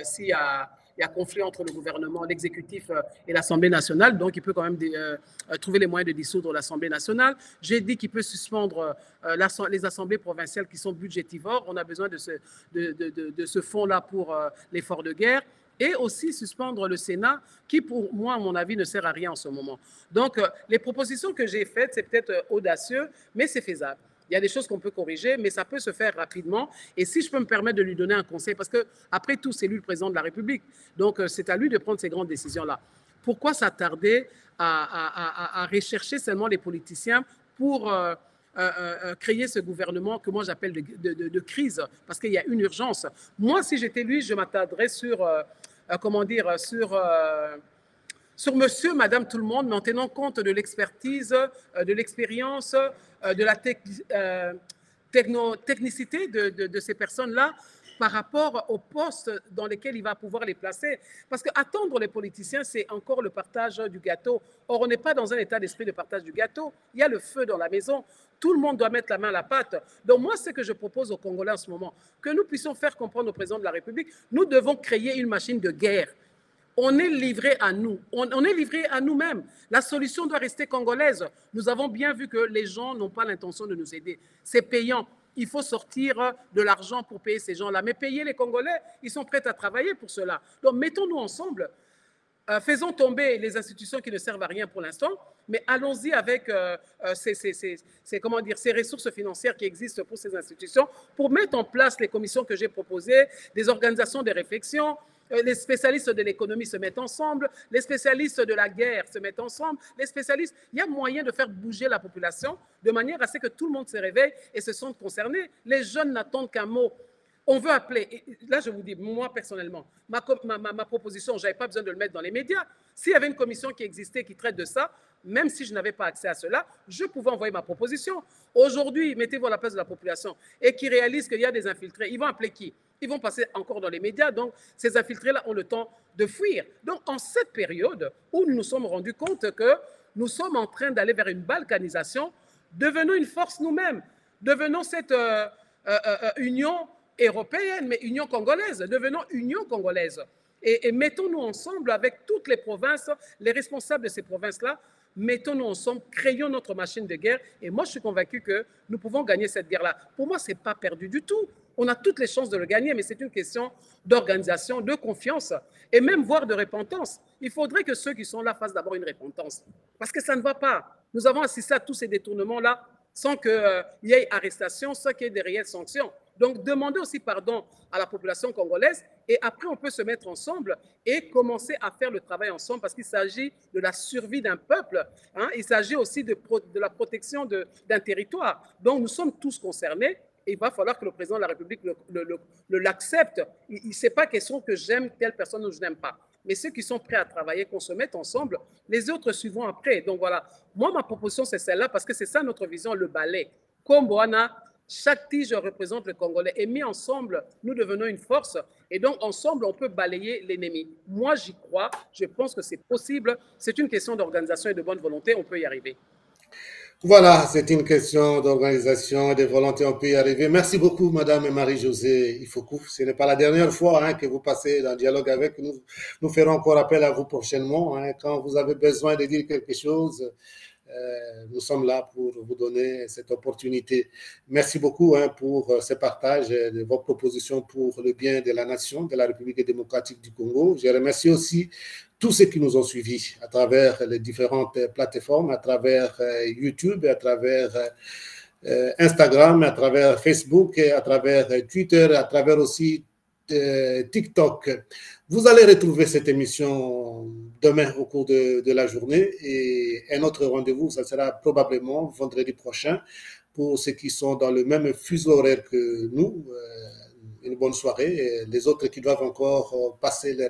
s'il y a conflit entre le gouvernement, l'exécutif et l'Assemblée nationale, donc il peut quand même trouver les moyens de dissoudre l'Assemblée nationale. J'ai dit qu'il peut suspendre les assemblées provinciales qui sont budgétivores. On a besoin de ce fonds-là pour l'effort de guerre. Et aussi suspendre le Sénat, qui pour moi, à mon avis, ne sert à rien en ce moment. Donc, les propositions que j'ai faites, c'est peut-être audacieux, mais c'est faisable. Il y a des choses qu'on peut corriger, mais ça peut se faire rapidement. Et si je peux me permettre de lui donner un conseil, parce qu'après tout, c'est lui le président de la République. Donc, c'est à lui de prendre ces grandes décisions-là. Pourquoi s'attarder à rechercher seulement les politiciens pour créer ce gouvernement que moi j'appelle de crise, parce qu'il y a une urgence. Moi, si j'étais lui, je m'attarderais sur, sur monsieur, madame, tout le monde, mais en tenant compte de l'expertise, de l'expérience, de la technicité de ces personnes-là par rapport aux postes dans lesquels il va pouvoir les placer. Parce qu'attendre les politiciens, c'est encore le partage du gâteau. Or, on n'est pas dans un état d'esprit de partage du gâteau. Il y a le feu dans la maison. Tout le monde doit mettre la main à la pâte. Donc moi, ce que je propose aux Congolais en ce moment, que nous puissions faire comprendre au président de la République, nous devons créer une machine de guerre. On est livré à nous, on est livré à nous-mêmes. La solution doit rester congolaise. Nous avons bien vu que les gens n'ont pas l'intention de nous aider. C'est payant. Il faut sortir de l'argent pour payer ces gens-là. Mais payer les Congolais, ils sont prêts à travailler pour cela. Donc mettons-nous ensemble. Faisons tomber les institutions qui ne servent à rien pour l'instant, mais allons-y avec ces ressources financières qui existent pour ces institutions pour mettre en place les commissions que j'ai proposées, des organisations de réflexion. Les spécialistes de l'économie se mettent ensemble, les spécialistes de la guerre se mettent ensemble, les spécialistes, il y a moyen de faire bouger la population de manière à ce que tout le monde se réveille et se sente concerné. Les jeunes n'attendent qu'un mot. On veut appeler, là je vous dis, moi personnellement, ma proposition, je n'avais pas besoin de le mettre dans les médias. S'il y avait une commission qui existait, qui traite de ça, même si je n'avais pas accès à cela, je pouvais envoyer ma proposition. Aujourd'hui, mettez-vous à la place de la population et qui réalisent qu'il y a des infiltrés. Ils vont appeler qui? Ils vont passer encore dans les médias. Donc, ces infiltrés-là ont le temps de fuir. Donc, en cette période où nous nous sommes rendus compte que nous sommes en train d'aller vers une balkanisation, devenons une force nous-mêmes. Devenons cette union européenne, mais union congolaise. Devenons union congolaise. Et mettons-nous ensemble avec toutes les provinces, les responsables de ces provinces-là, mettons-nous ensemble, créons notre machine de guerre. Et moi, je suis convaincu que nous pouvons gagner cette guerre-là. Pour moi, ce n'est pas perdu du tout. On a toutes les chances de le gagner, mais c'est une question d'organisation, de confiance et même voire de repentance. Il faudrait que ceux qui sont là fassent d'abord une repentance. Parce que ça ne va pas. Nous avons assisté à tous ces détournements-là sans qu'il y ait arrestation, sans qu'il y ait des réelles sanctions. Donc, demandez aussi pardon à la population congolaise et après, on peut se mettre ensemble et commencer à faire le travail ensemble parce qu'il s'agit de la survie d'un peuple. Hein, il s'agit aussi de la protection d'un territoire. Donc, nous sommes tous concernés. Et il va falloir que le président de la République l'accepte. Ce n'est pas question que j'aime telle personne ou je n'aime pas. Mais ceux qui sont prêts à travailler, qu'on se mette ensemble, les autres suivront après. Donc voilà, moi, ma proposition, c'est celle-là parce que c'est ça notre vision, le balai. Comme Boana, chaque tige représente le Congolais. Et mis ensemble, nous devenons une force. Et donc, ensemble, on peut balayer l'ennemi. Moi, j'y crois. Je pense que c'est possible. C'est une question d'organisation et de bonne volonté. On peut y arriver. Voilà, c'est une question d'organisation et de volonté, on peut y arriver. Merci beaucoup, Madame Marie-Josée Ifokou. Ce n'est pas la dernière fois que vous passez dans le dialogue avec nous. Nous ferons encore appel à vous prochainement. Quand vous avez besoin de dire quelque chose, nous sommes là pour vous donner cette opportunité. Merci beaucoup pour ce partage de vos propositions pour le bien de la nation, de la République démocratique du Congo. Je remercie aussi tous ceux qui nous ont suivis à travers les différentes plateformes, à travers YouTube, à travers Instagram, à travers Facebook, à travers Twitter, à travers aussi TikTok. Vous allez retrouver cette émission demain au cours de la journée et un autre rendez-vous, ça sera probablement vendredi prochain pour ceux qui sont dans le même fuseau horaire que nous. Une bonne soirée. Et les autres qui doivent encore passer leur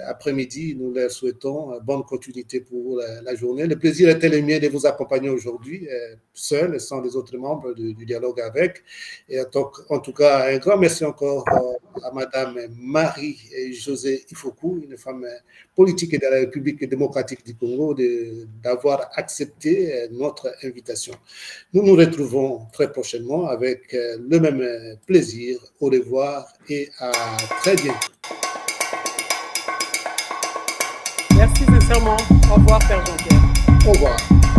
après-midi, nous leur souhaitons bonne continuité pour la journée. Le plaisir était le mien de vous accompagner aujourd'hui, seul, sans les autres membres du dialogue avec. Et en tout cas, un grand merci encore à Madame Marie-Josée Ifokou, une femme politique de la République démocratique du Congo, d'avoir accepté notre invitation. Nous nous retrouvons très prochainement avec le même plaisir. Au revoir et à très bientôt. Merci sincèrement. Au revoir, Père Jean-Pierre. Au revoir.